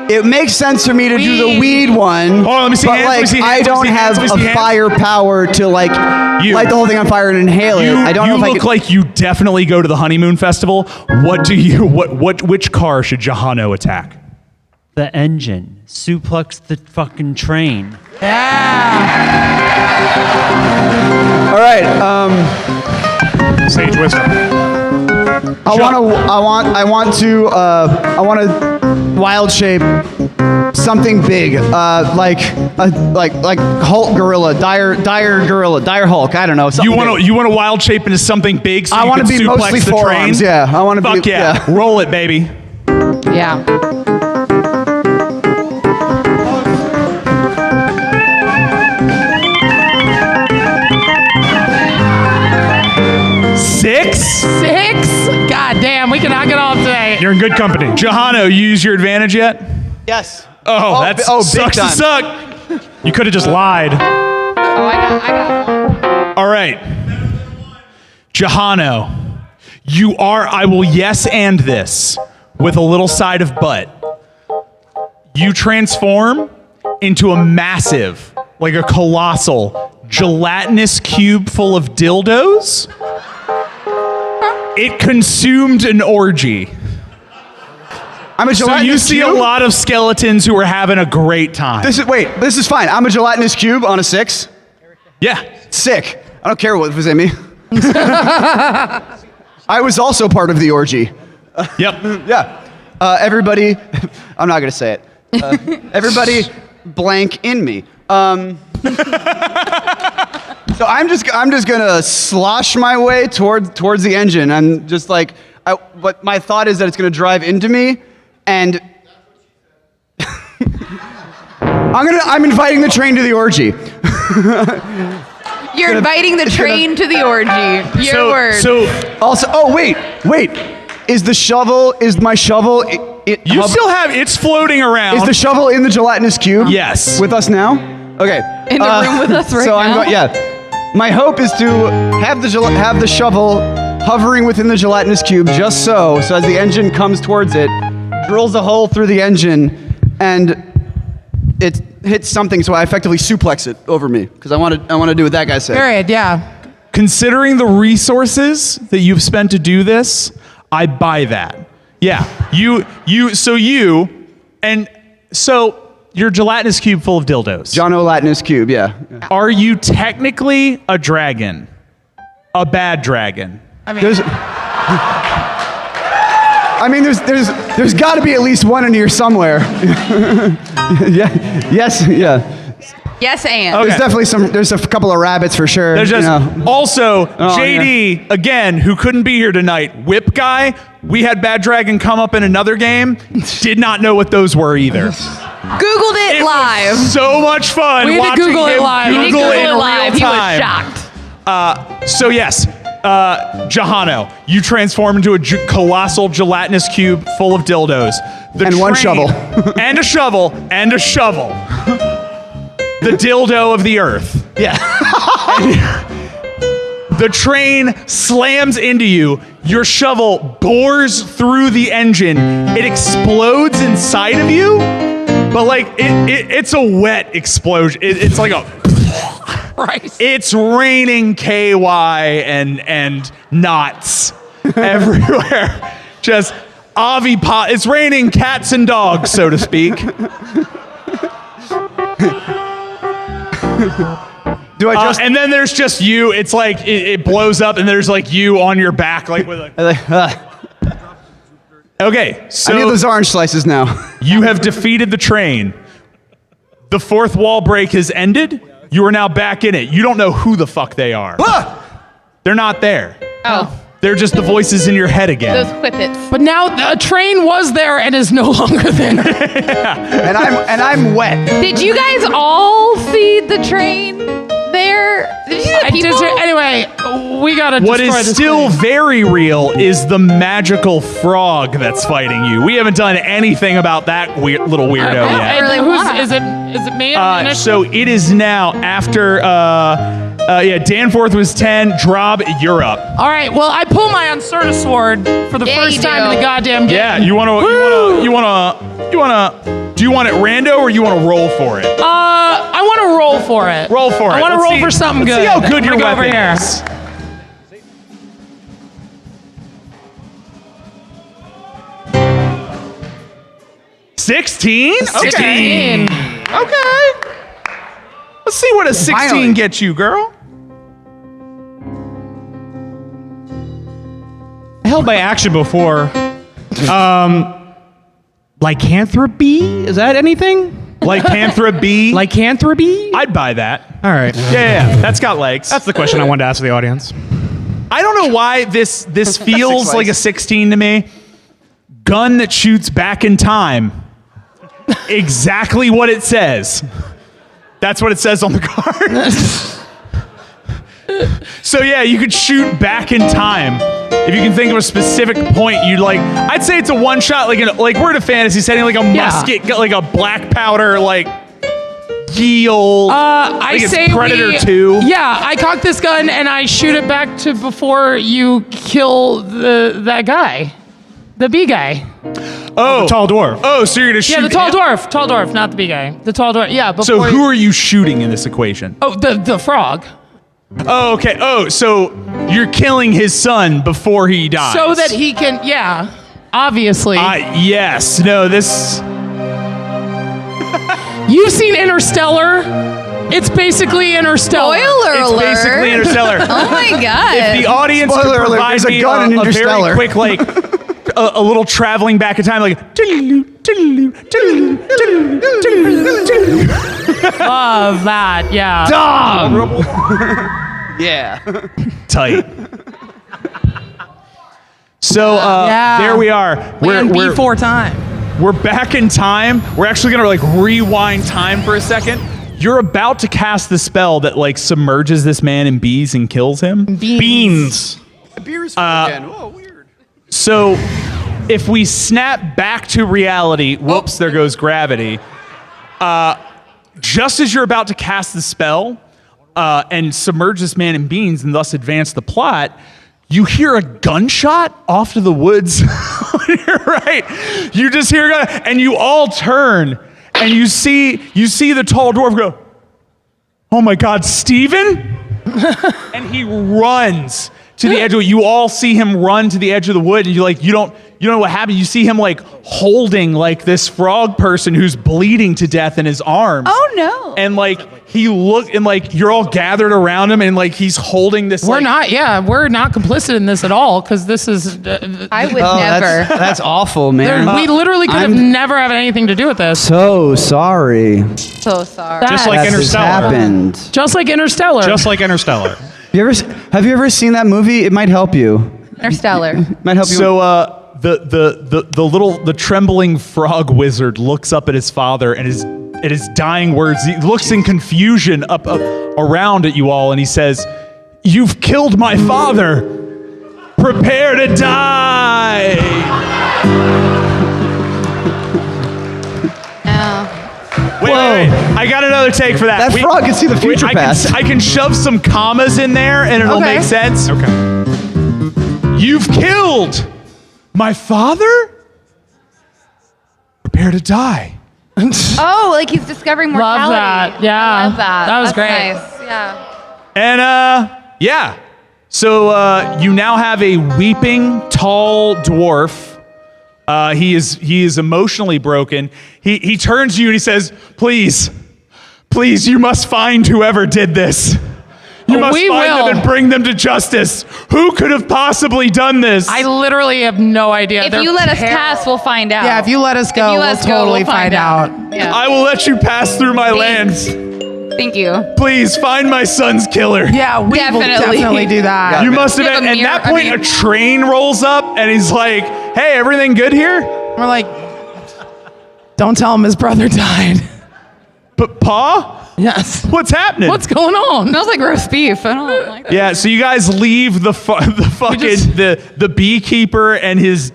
it makes sense for me to do the weed one. Hold on, let me see but hands, let me like, see hands, I let me don't see hands, have let me see a hands. firepower to like light the whole thing on fire and inhale it. I don't know if I look could. like you definitely go to the honeymoon festival. Which car should Jahano attack? The engine. Suplex the fucking train. All right. sage wisdom. I want to wild shape something big, like Hulk gorilla, dire gorilla, dire Hulk. I don't know. You want to wild shape into something big so I you want can to be suplex mostly the forearms. train? Yeah, I want to be. Fuck yeah. Roll it, baby. Yeah. Six? God damn, we can knock it off today. You're in good company. Johano, you use your advantage yet? Yes. Oh, that big sucks to time. suck. You could have just lied. Oh, I got. All right. Johano, you are, I will yes and this with a little side of but. You transform into a massive, like a colossal, gelatinous cube full of dildos. It consumed an orgy. I'm a So gelatinous you see cube? a lot of skeletons who are having a great time. This is fine. I'm a gelatinous cube on a 6. Yeah. Sick. I don't care what was in me. I was also part of the orgy. Yep. Yeah. Everybody, I'm not gonna say it. Everybody, blank in me. So I'm just gonna slosh my way towards the engine. I'm just like, what my thought is that it's gonna drive into me, and I'm inviting the train to the orgy. You're inviting the train to the orgy. Your word. So Also, wait. Is my shovel? you still have, it's floating around. Is the shovel in the gelatinous cube? Yes. With us now? Okay. In the room with us right so now. Yeah. My hope is to have the shovel hovering within the gelatinous cube, just so as the engine comes towards it, drills a hole through the engine, and it hits something, so I effectively suplex it over me because I want to do what that guy said. Period, yeah. Considering the resources that you've spent to do this, I buy that. Yeah. So your gelatinous cube full of dildos. John O'Latinous cube, yeah. Are you technically a dragon? A bad dragon? There's got to be at least one in here somewhere. Yeah. Yes. Yeah. Yes, and. Okay. There's definitely there's a couple of rabbits for sure. There's just also Oh, JD again, who couldn't be here tonight. Whip guy. We had Bad Dragon come up in another game. Did not know what those were either. Googled it live. Was so much fun. We had to watching Google it him live. He did Google Google in it live. real He was time. shocked. So yes, Johano, you transform into a colossal gelatinous cube full of dildos. And one shovel. and a shovel. And a shovel. The dildo of the earth. Yeah. The train slams into you. Your shovel bores through the engine. It explodes inside of you, but like it's a wet explosion. It's like a. Christ. It's raining KY and knots everywhere. Just Avi-pot. It's raining cats and dogs, so to speak. Do I just? And then there's just you. It's like it blows up, and there's like you on your back, like with a. Okay, so I need those orange slices now. you have defeated the train. The fourth wall break has ended. You are now back in it. You don't know who the fuck they are. They're not there. Oh, They're just the voices in your head again. those whippets. But now a train was there and is no longer there. and I'm wet. Did you guys all see the train there? Did you see the people? Anyway, we gotta What destroy is this still thing. very real is the magical frog that's fighting you. We haven't done anything about that little weirdo yet. really wanna. Is it me? So it is now after, Danforth was 10, Drob, you're up. All right. Well, I pull my Uncerta sword for the Yeah, first you time do. in the goddamn game. Yeah, do you want it rando or you want to roll for it? I want to roll for it. Roll for it. I want to Let's roll see- for something let's good. see how good I'm your gonna go weapon over here. is. $16? 16. Okay. Let's see what a 16 Finally. gets you, girl. held my action before. Lycanthropy? Is that anything? Lycanthropy? Lycanthropy? I'd buy that. All right. Yeah, that's got legs. That's the question I wanted to ask the audience. I don't know why this feels like a 16 to me. Gun that shoots back in time. Exactly what it says. That's what it says on the card. So yeah, you could shoot back in time. If you can think of a specific point you'd like, I'd say it's a one shot, like we're in a fantasy setting, like a musket, like a black powder, like ye old. I say Predator 2. Yeah, I cock this gun and I shoot it back to before you kill that guy, the bee guy. Oh, the tall dwarf. Oh, so you're gonna shoot? Yeah, the tall him? dwarf, not the bee guy. The tall dwarf. Yeah. Before So who are you shooting in this equation? Oh, the frog. Oh, okay. Oh, so you're killing his son before he dies. So that he can, yeah, obviously. Yes. No, this... You've seen Interstellar? It's basically Interstellar. Spoiler It's alert. basically Interstellar. Oh my god. If the audience Spoiler could alert, provide there's a me gun in a very Interstellar. quick, like, a little traveling back in time, like... Love that, yeah. Yeah. Tight. So Yeah. there we are. And before time. We're back in time. We're actually gonna like rewind time for a second. You're about to cast the spell that like submerges this man in bees and kills him. Beans. Beer is again. Oh, weird. So if we snap back to reality, whoops, there goes gravity. Just as you're about to cast the spell and submerge this man in beans and thus advance the plot, you hear a gunshot off to the woods on your right. You just hear a gun, and you all turn, and you see the tall dwarf go, "Oh my God, Steven?" And he runs to the edge of it. You all see him run to the edge of the wood, and you don't know what happened. You see him like holding like this frog person who's bleeding to death in his arms. Oh no. And like he looked, and like you're all gathered around him, and like he's holding this. We're not complicit in this at all because this is. I would Oh, never. that's awful, man. we literally could have I'm- never had anything to do with this. So sorry. So sorry. Just like That has Interstellar. happened. Just like Interstellar. Just like Interstellar. Have you ever seen that movie? It might help you. Interstellar. Might help you. So the trembling frog wizard looks up at his father and his dying words. He looks in confusion up around at you all, and he says, "You've killed my father. Prepare to die." No. Wait. I got another take for that. That frog can see the future past. I can shove some commas in there, and it'll Okay. make sense. Okay. You've killed my father. Prepare to die. Oh, like he's discovering Love mortality. that. Yeah. I love that. That was That's great. Nice. Yeah. And yeah. So you now have a weeping tall dwarf. He is emotionally broken. He turns to you and he says, "Please, you must find whoever did this. You must We find will. them and bring them to justice. Who could have possibly done this?" I literally have no idea. If They're you let us terrible. pass, we'll find out. Yeah, if you let us go, If you let we'll us go, totally we'll find out. Yeah. I will let you pass through my Thanks. lands. Thank you. Please find my son's killer. Yeah, we will Definitely. definitely do that. You must have You have been. a At mirror- that point, I mean- a train rolls up and he's like, "Hey, everything good here?" We're like, don't tell him his brother died. But Pa, Yes. what's happening? What's going on? Smells like roast beef. I don't like that. Yeah, so you guys leave the beekeeper and his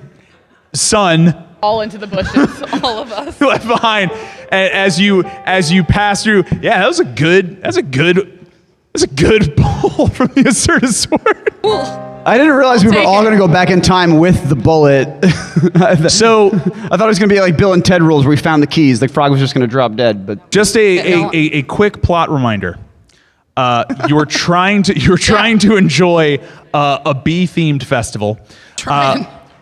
son All into the bushes, all of us. left behind. And as you pass through, yeah, that was a good pull from the assertive sword. I didn't realize we were take all it. going to go back in time with the bullet. So I thought it was going to be like Bill and Ted rules where we found the keys. The frog was just going to drop dead. But just a quick plot reminder. You're trying to enjoy a bee-themed festival.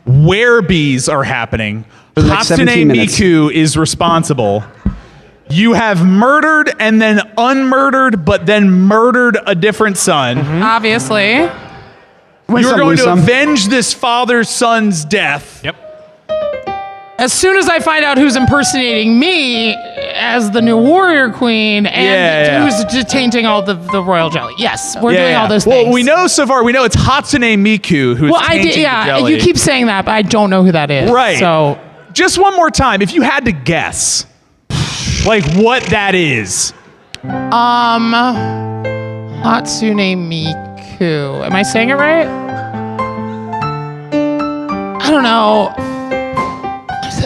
Where bees are happening. For the next 17 Hatsune minutes. Miku is responsible. You have murdered and then unmurdered, but then murdered a different son. Obviously. You're going to avenge this father-son's death. Yep. As soon as I find out who's impersonating me as the new warrior queen and who's tainting all the royal jelly. Yes, we're doing all those things. Well, we know so far, it's Hatsune Miku who's tainting the jelly. You keep saying that, but I don't know who that is. Right. So, just one more time, if you had to guess, like what that is. Hatsune Miku. Am I saying it right? I don't know.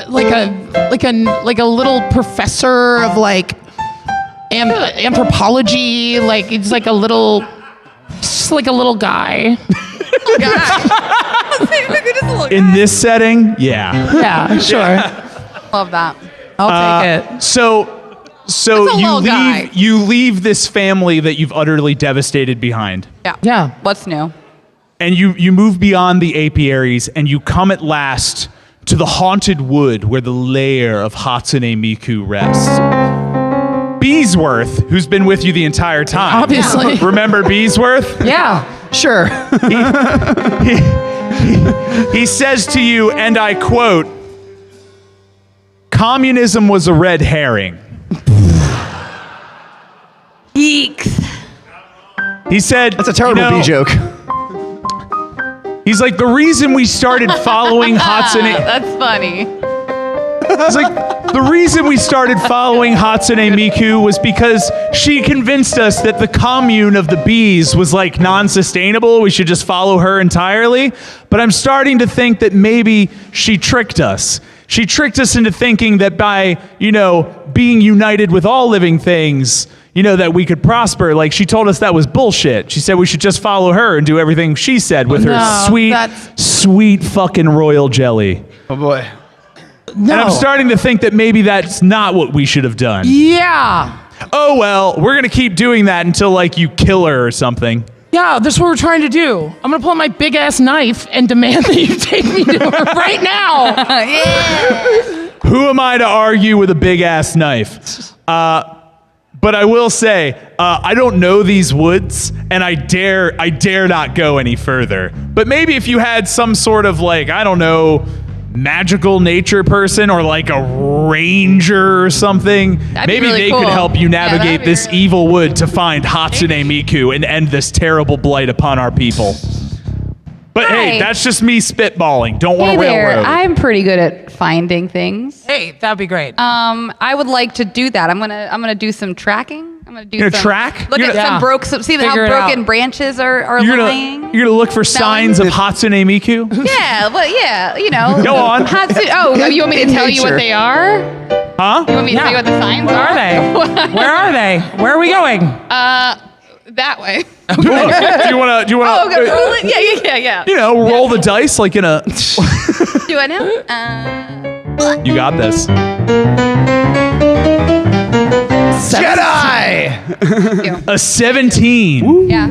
Like a little professor of like anthropology. Like it's like a little, just like a little guy. In this setting, Yeah, sure. Love that. I'll take it. So a little guy. you leave this family that you've utterly devastated behind. Yeah. What's new? And you move beyond the apiaries and you come at last to the haunted wood where the lair of Hatsune Miku rests. Beesworth, who's been with you the entire time. Obviously. Remember Beesworth? Yeah. Sure. He says to you, and I quote, "Communism was a red herring." Eeks. He said, That's a terrible B joke. He's like, the reason we started following Hatsune... That's funny. It's like, the reason we started following Hatsune Miku was because she convinced us that the commune of the bees was like non-sustainable. We should just follow her entirely. But I'm starting to think that maybe she tricked us. She tricked us into thinking that by, being united with all living things, that we could prosper. Like, she told us that was bullshit. She said we should just follow her and do everything she said with her sweet fucking royal jelly. Oh boy. No. And I'm starting to think that maybe that's not what we should have done. Yeah. Oh, well, we're going to keep doing that until, like, you kill her or something. Yeah, that's what we're trying to do. I'm going to pull out my big-ass knife and demand that you take me to her right now. Who am I to argue with a big-ass knife? But I will say, I don't know these woods, and I dare not go any further. But maybe if you had some sort of, like, I don't know, magical nature person or like a ranger or something, maybe really they cool. could help you navigate be this really evil wood to find Hatsune Miku and end this terrible blight upon our people. But hey, that's just me spitballing. Don't want to railroad. I'm pretty good at finding things. Hey, that'd be great. I would like to do that. I'm gonna do some tracking. I'm gonna do You're gonna some track? Look You're at gonna- see how Figure it broken out. branches are You're lying. gonna look for signs of Hatsune Miku? Yeah, well, yeah, Go on. You want me to tell you what they are? Huh? You want me to tell you what the signs Where are they? Where are they? Where are we going? That way. Do you want to? Oh, okay, roll it? Yeah. Roll the dice like in a. Do I know? You got this. Jedi! A 17. Yeah.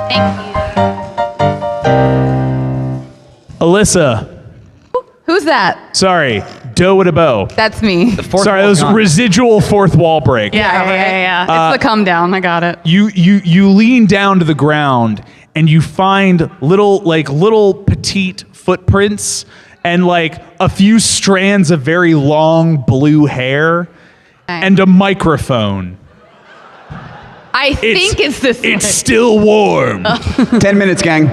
Thank you. Alyssa. Who's that? Sorry. Doe at a bow. That's me. Sorry, that was residual fourth wall break. Yeah. It's the come down. I got it. You lean down to the ground and you find little petite footprints and like a few strands of very long blue hair and a microphone. I think it's this one. It's still warm. 10 minutes, gang.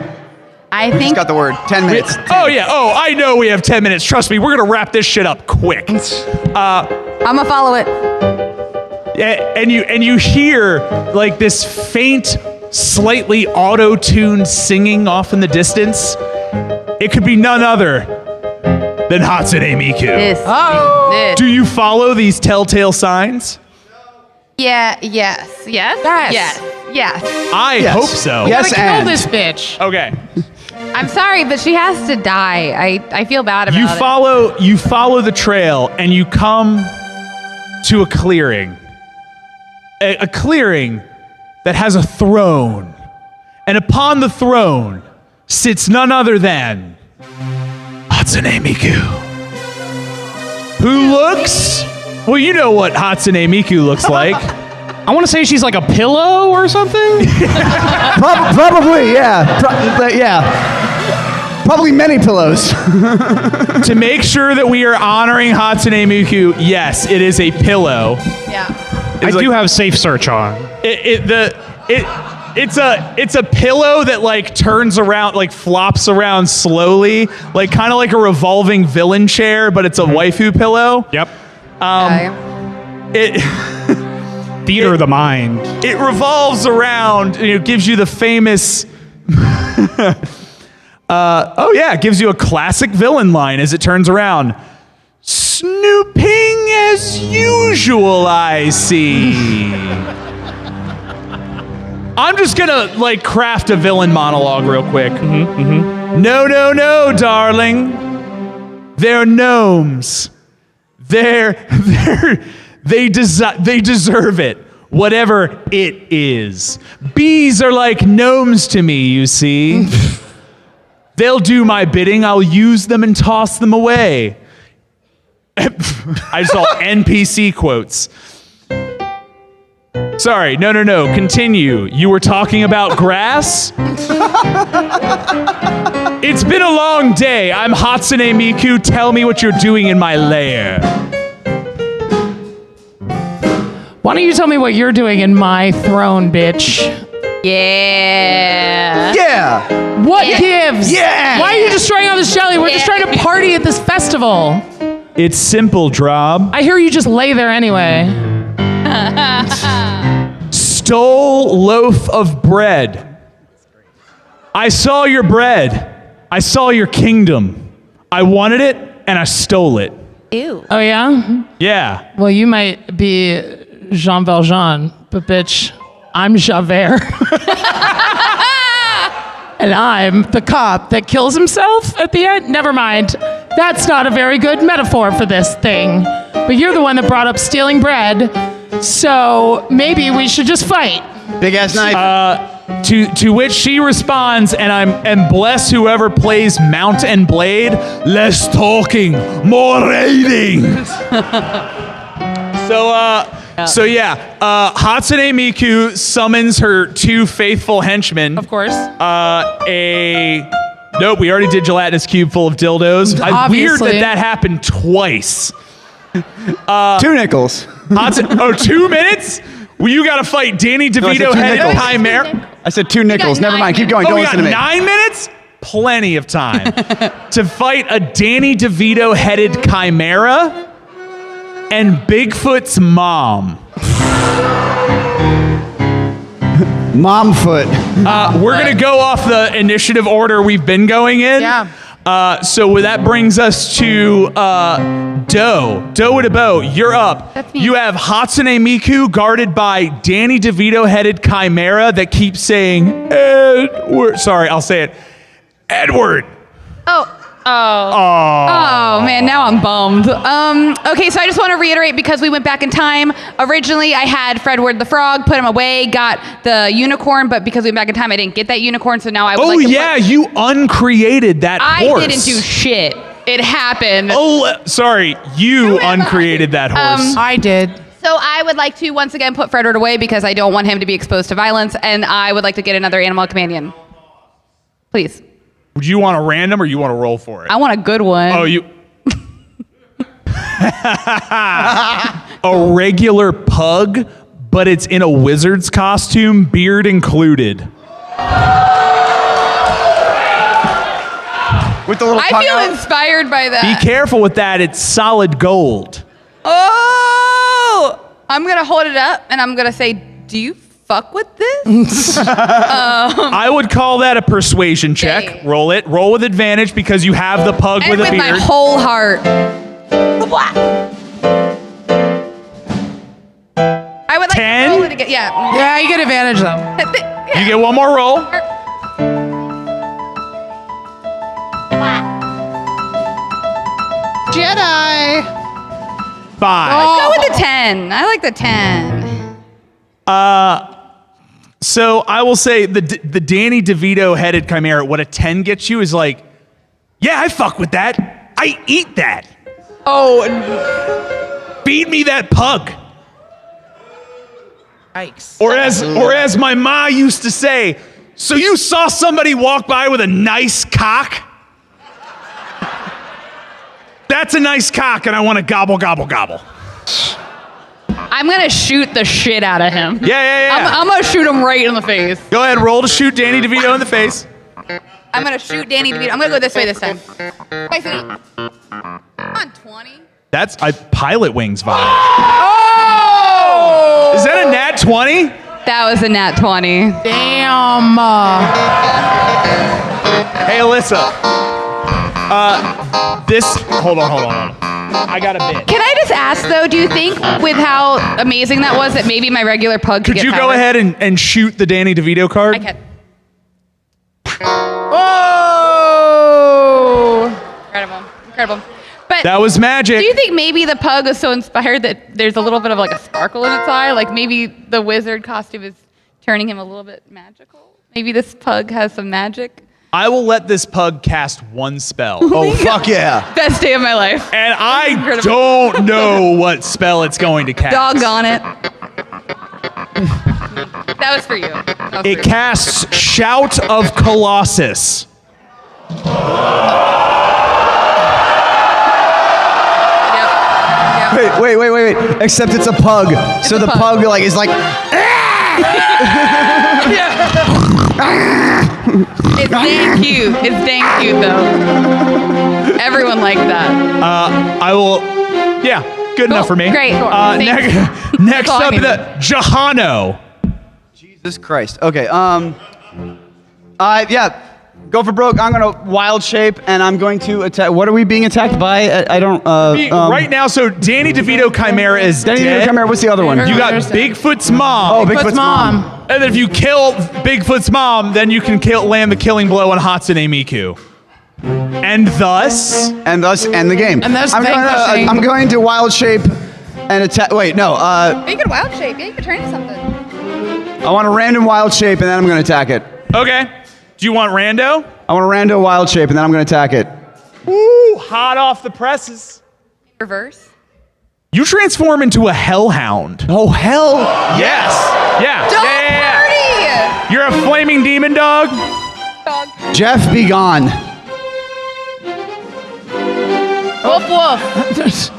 I Just think got the word. 10 minutes. Oh yeah. Oh, I know we have 10 minutes. Trust me, we're gonna wrap this shit up quick. I'm gonna follow it. And you hear like this faint, slightly auto-tuned singing off in the distance. It could be none other than Hatsune Miku. This. Do you follow these telltale signs? Yeah. Yes. I hope so. Yes, Kill and. this bitch. Okay. I'm sorry, but she has to die. I feel bad about it. You follow the trail and you come to a clearing. A clearing that has a throne. And upon the throne sits none other than Hatsune Miku. Who looks... Well, you know what Hatsune Miku looks like. I want to say she's like a pillow or something. Probably, yeah. Probably many pillows. To make sure that we are honoring Hatsune Miku, yes, it is a pillow. Yeah. I do have safe search on. It's a pillow that like turns around, like flops around slowly, like kind of like a revolving villain chair, but it's a waifu pillow. Yep. It Theater of the mind. it revolves around. It gives you the famous. It gives you a classic villain line as it turns around. Snooping as usual, I see. I'm just gonna like craft a villain monologue real quick. No, darling. They're gnomes. They deserve it. Whatever it is. Bees are like gnomes to me, you see. They'll do my bidding. I'll use them and toss them away. I saw NPC quotes. Sorry, no. Continue. You were talking about grass? It's been a long day. I'm Hatsune Miku. Tell me what you're doing in my lair. Why don't you tell me what you're doing in my throne, bitch? Yeah. Yeah. What gives? Yeah. Why are you destroying all this jelly? We're just trying to party at this festival. It's simple, Drob. I hear you just lay there anyway. Stole loaf of bread. I saw your bread. I saw your kingdom. I wanted it and I stole it. Ew. Oh, yeah? Yeah. Well, you might be Jean Valjean, but bitch, I'm Javert. And I'm the cop that kills himself at the end. Never mind. That's not a very good metaphor for this thing. But you're the one that brought up stealing bread, so maybe we should just fight. Big ass knife. To which she responds, and bless whoever plays Mount and Blade, less talking, more raiding. Hatsune Miku summons her two faithful henchmen. Of course. Nope, we already did gelatinous cube full of dildos. Weird Obviously. that happened twice. 2 nickels. 2 minutes? Well, you got to fight Danny I said DeVito 2 headed nickels. Chimera. I said 2 nickels. Never mind. Keep going. Oh, Don't we listen got to me. 9 minutes? Plenty of time to fight a Danny DeVito headed Chimera and Bigfoot's mom. Momfoot. We're going to go off the initiative order we've been going in. Yeah. So that brings us to Doe. Doe with a bow, you're up. That's me. You have Hatsune Miku guarded by Danny DeVito-headed Chimera that keeps saying, Edward. Sorry, I'll say it. Edward. Oh man, now I'm bummed. Okay, so I just want to reiterate because we went back in time. Originally, I had Fredward the Frog, put him away, got the unicorn, but because we went back in time, I didn't get that unicorn, so now I would like to you uncreated that horse. I didn't do shit. It happened. Oh, sorry, you uncreated that horse. I did. So I would like to once again put Fredward away because I don't want him to be exposed to violence, and I would like to get another animal companion. Please. Would you want a random or you want to roll for it? I want a good one. Oh, you... A regular pug, but it's in a wizard's costume, beard included. With the little I tongue feel out. inspired by that. Be careful with that. It's solid gold. Oh! I'm going to hold it up and I'm going to say, do you fuck with this? I would call that a persuasion check. Okay. Roll it. Roll with advantage because you have the pug And with a with my beard. whole heart. I would like 10? to roll it again. Yeah. Yeah, you get advantage though. You get one more roll. Jedi. 5. Go with the 10. I like the 10. So I will say the Danny DeVito headed Chimera, what a 10 gets you is like, yeah, I fuck with that. I eat that. Oh, Feed me that pug. Yikes. Or as my ma used to say, so you saw somebody walk by with a nice cock? That's a nice cock, and I want to gobble, gobble, gobble. I'm gonna shoot the shit out of him. Yeah. I'm gonna shoot him right in the face. Go ahead, roll to shoot Danny DeVito in the face. I'm gonna shoot Danny DeVito. I'm gonna go this way this time. Bye, sweetie. Come on, 20. That's a Pilot Wings vibe. Oh! Is that a nat 20? That was a nat 20. Damn. Hey, Alyssa. Hold on. I got a bit. Can I just ask though, do you think with how amazing that was that maybe my regular pug could Could get you go power? ahead and shoot the Danny DeVito card? I can. Oh! Incredible. But That was magic. do you think maybe the pug was so inspired that there's a little bit of like a sparkle in its eye? Like maybe the wizard costume is turning him a little bit magical? Maybe this pug has some magic? I will let this pug cast one spell. Oh, fuck yeah. Best day of my life. And I Incredible. don't know what spell it's going to cast. Doggone it. That was for you. It casts Shout of Colossus. Yep. Wait. Except it's a pug. So the pug like is like. It's dang cute. It's dang cute though. Everyone liked that. I will. Yeah, good enough for me. Great. Thanks. Next all I up, needed. the Jahano. Jesus Christ. Okay. Yeah. Go for broke. I'm gonna wild shape, and I'm going to attack. What are we being attacked by? I don't. Right now, so Danny DeVito Chimera is Danny dead. DeVito Chimera. What's the other one? You got Bigfoot's mom. Oh, Bigfoot's mom. And then if you kill Bigfoot's mom, then you can land the killing blow on Hatsune Miku. And thus, And thus end the game. And thus I'm going to wild shape and attack. Wait, no. You could wild shape. Yeah, you could turn into something. I want a random wild shape, and then I'm going to attack it. okay. Do you want rando? I want a random wild shape, and then I'm going to attack it. Ooh, hot off the presses. Reverse. You transform into a hellhound. Oh hell! Yes. Yeah. Dog Yeah. You're a flaming demon dog. party! Dog. Jeff, be gone. Woof woof.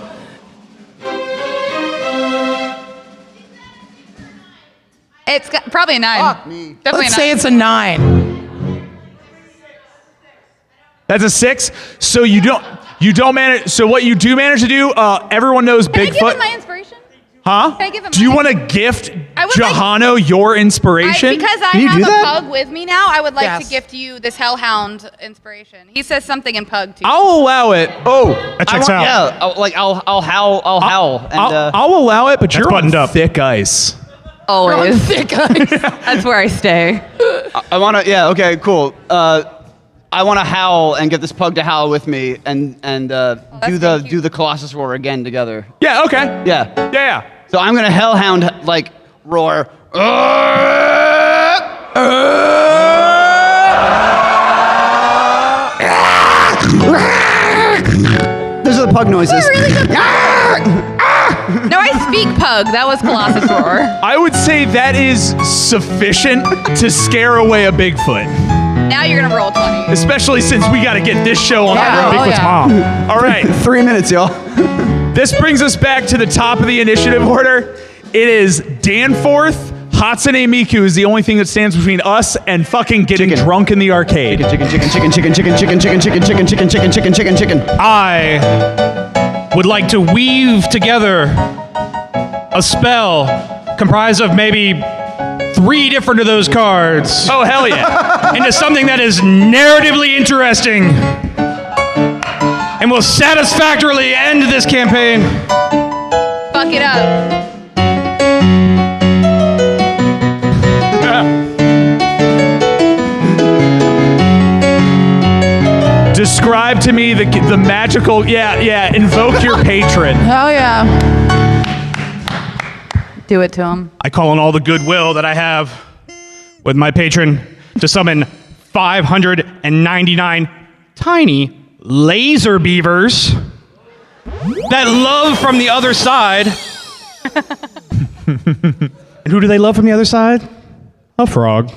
It's got, probably a 9. Fuck me. Definitely Let's a 9. say it's a 9. That's a 6. So you don't manage. So what you do manage to do, everyone knows Can I give him Bigfoot. my inspiration? Huh? Can I give him Do you my- want to gift I would like- Jahano your inspiration? Because I Can you have do a that? pug with me now, I would like Yes. to gift you this hellhound inspiration. He says something in pug too. I'll allow it. Oh, That checks out. Yeah, I'll howl. And, I'll allow it, but you're buttoned on up. thick ice. Always. Thick eyes. That's where I stay. I want to. Yeah. Okay. Cool. I want to howl and get this pug to howl with me and do the Colossus roar again together. Yeah. Okay. Yeah. Yeah. So I'm gonna hellhound like roar. Those are the pug noises. No, I speak pug. That was Colossus Roar. I would say that is sufficient to scare away a Bigfoot, Now you're gonna roll 20. especially since we got to get this show on Yeah. the road. Oh, Bigfoot's yeah. mom. All right. 3 minutes, y'all. This brings us back to the top of the initiative order. It is Danforth. Hatsune Miku is the only thing that stands between us and fucking getting Chicken. drunk in the arcade. Chicken. I would like to weave together a spell comprised of maybe 3 different of those cards Oh, hell yeah. into something that is narratively interesting and will satisfactorily end this campaign. Fuck it up. Describe to me the magical, invoke your patron. Hell yeah. Do it to him. I call on all the goodwill that I have with my patron to summon 599 tiny laser beavers that love from the other side And who do they love from the other side? A frog.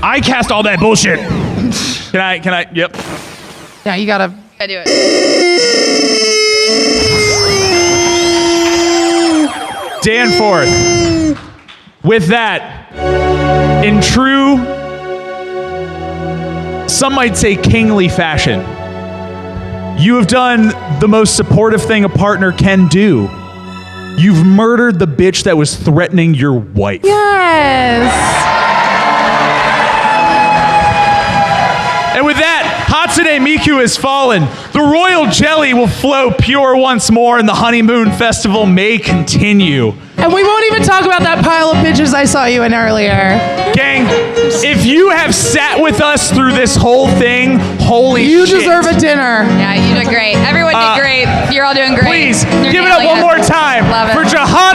I cast all that bullshit. Can I? Yep. Yeah, you gotta. I do it. Danforth. With that, in true, some might say kingly fashion, you have done the most supportive thing a partner can do. You've murdered the bitch that was threatening your wife. Yes. And with that, Hatsune Miku has fallen. The royal jelly will flow pure once more, and the honeymoon festival may continue. And we won't even talk about that pile of bitches I saw you in earlier. Gang, if you have sat with us through this whole thing, holy You shit. deserve a dinner. Yeah, you did great. Everyone did great. You're all doing great. Please, You're give it up nailing one more time Love it. for Jahad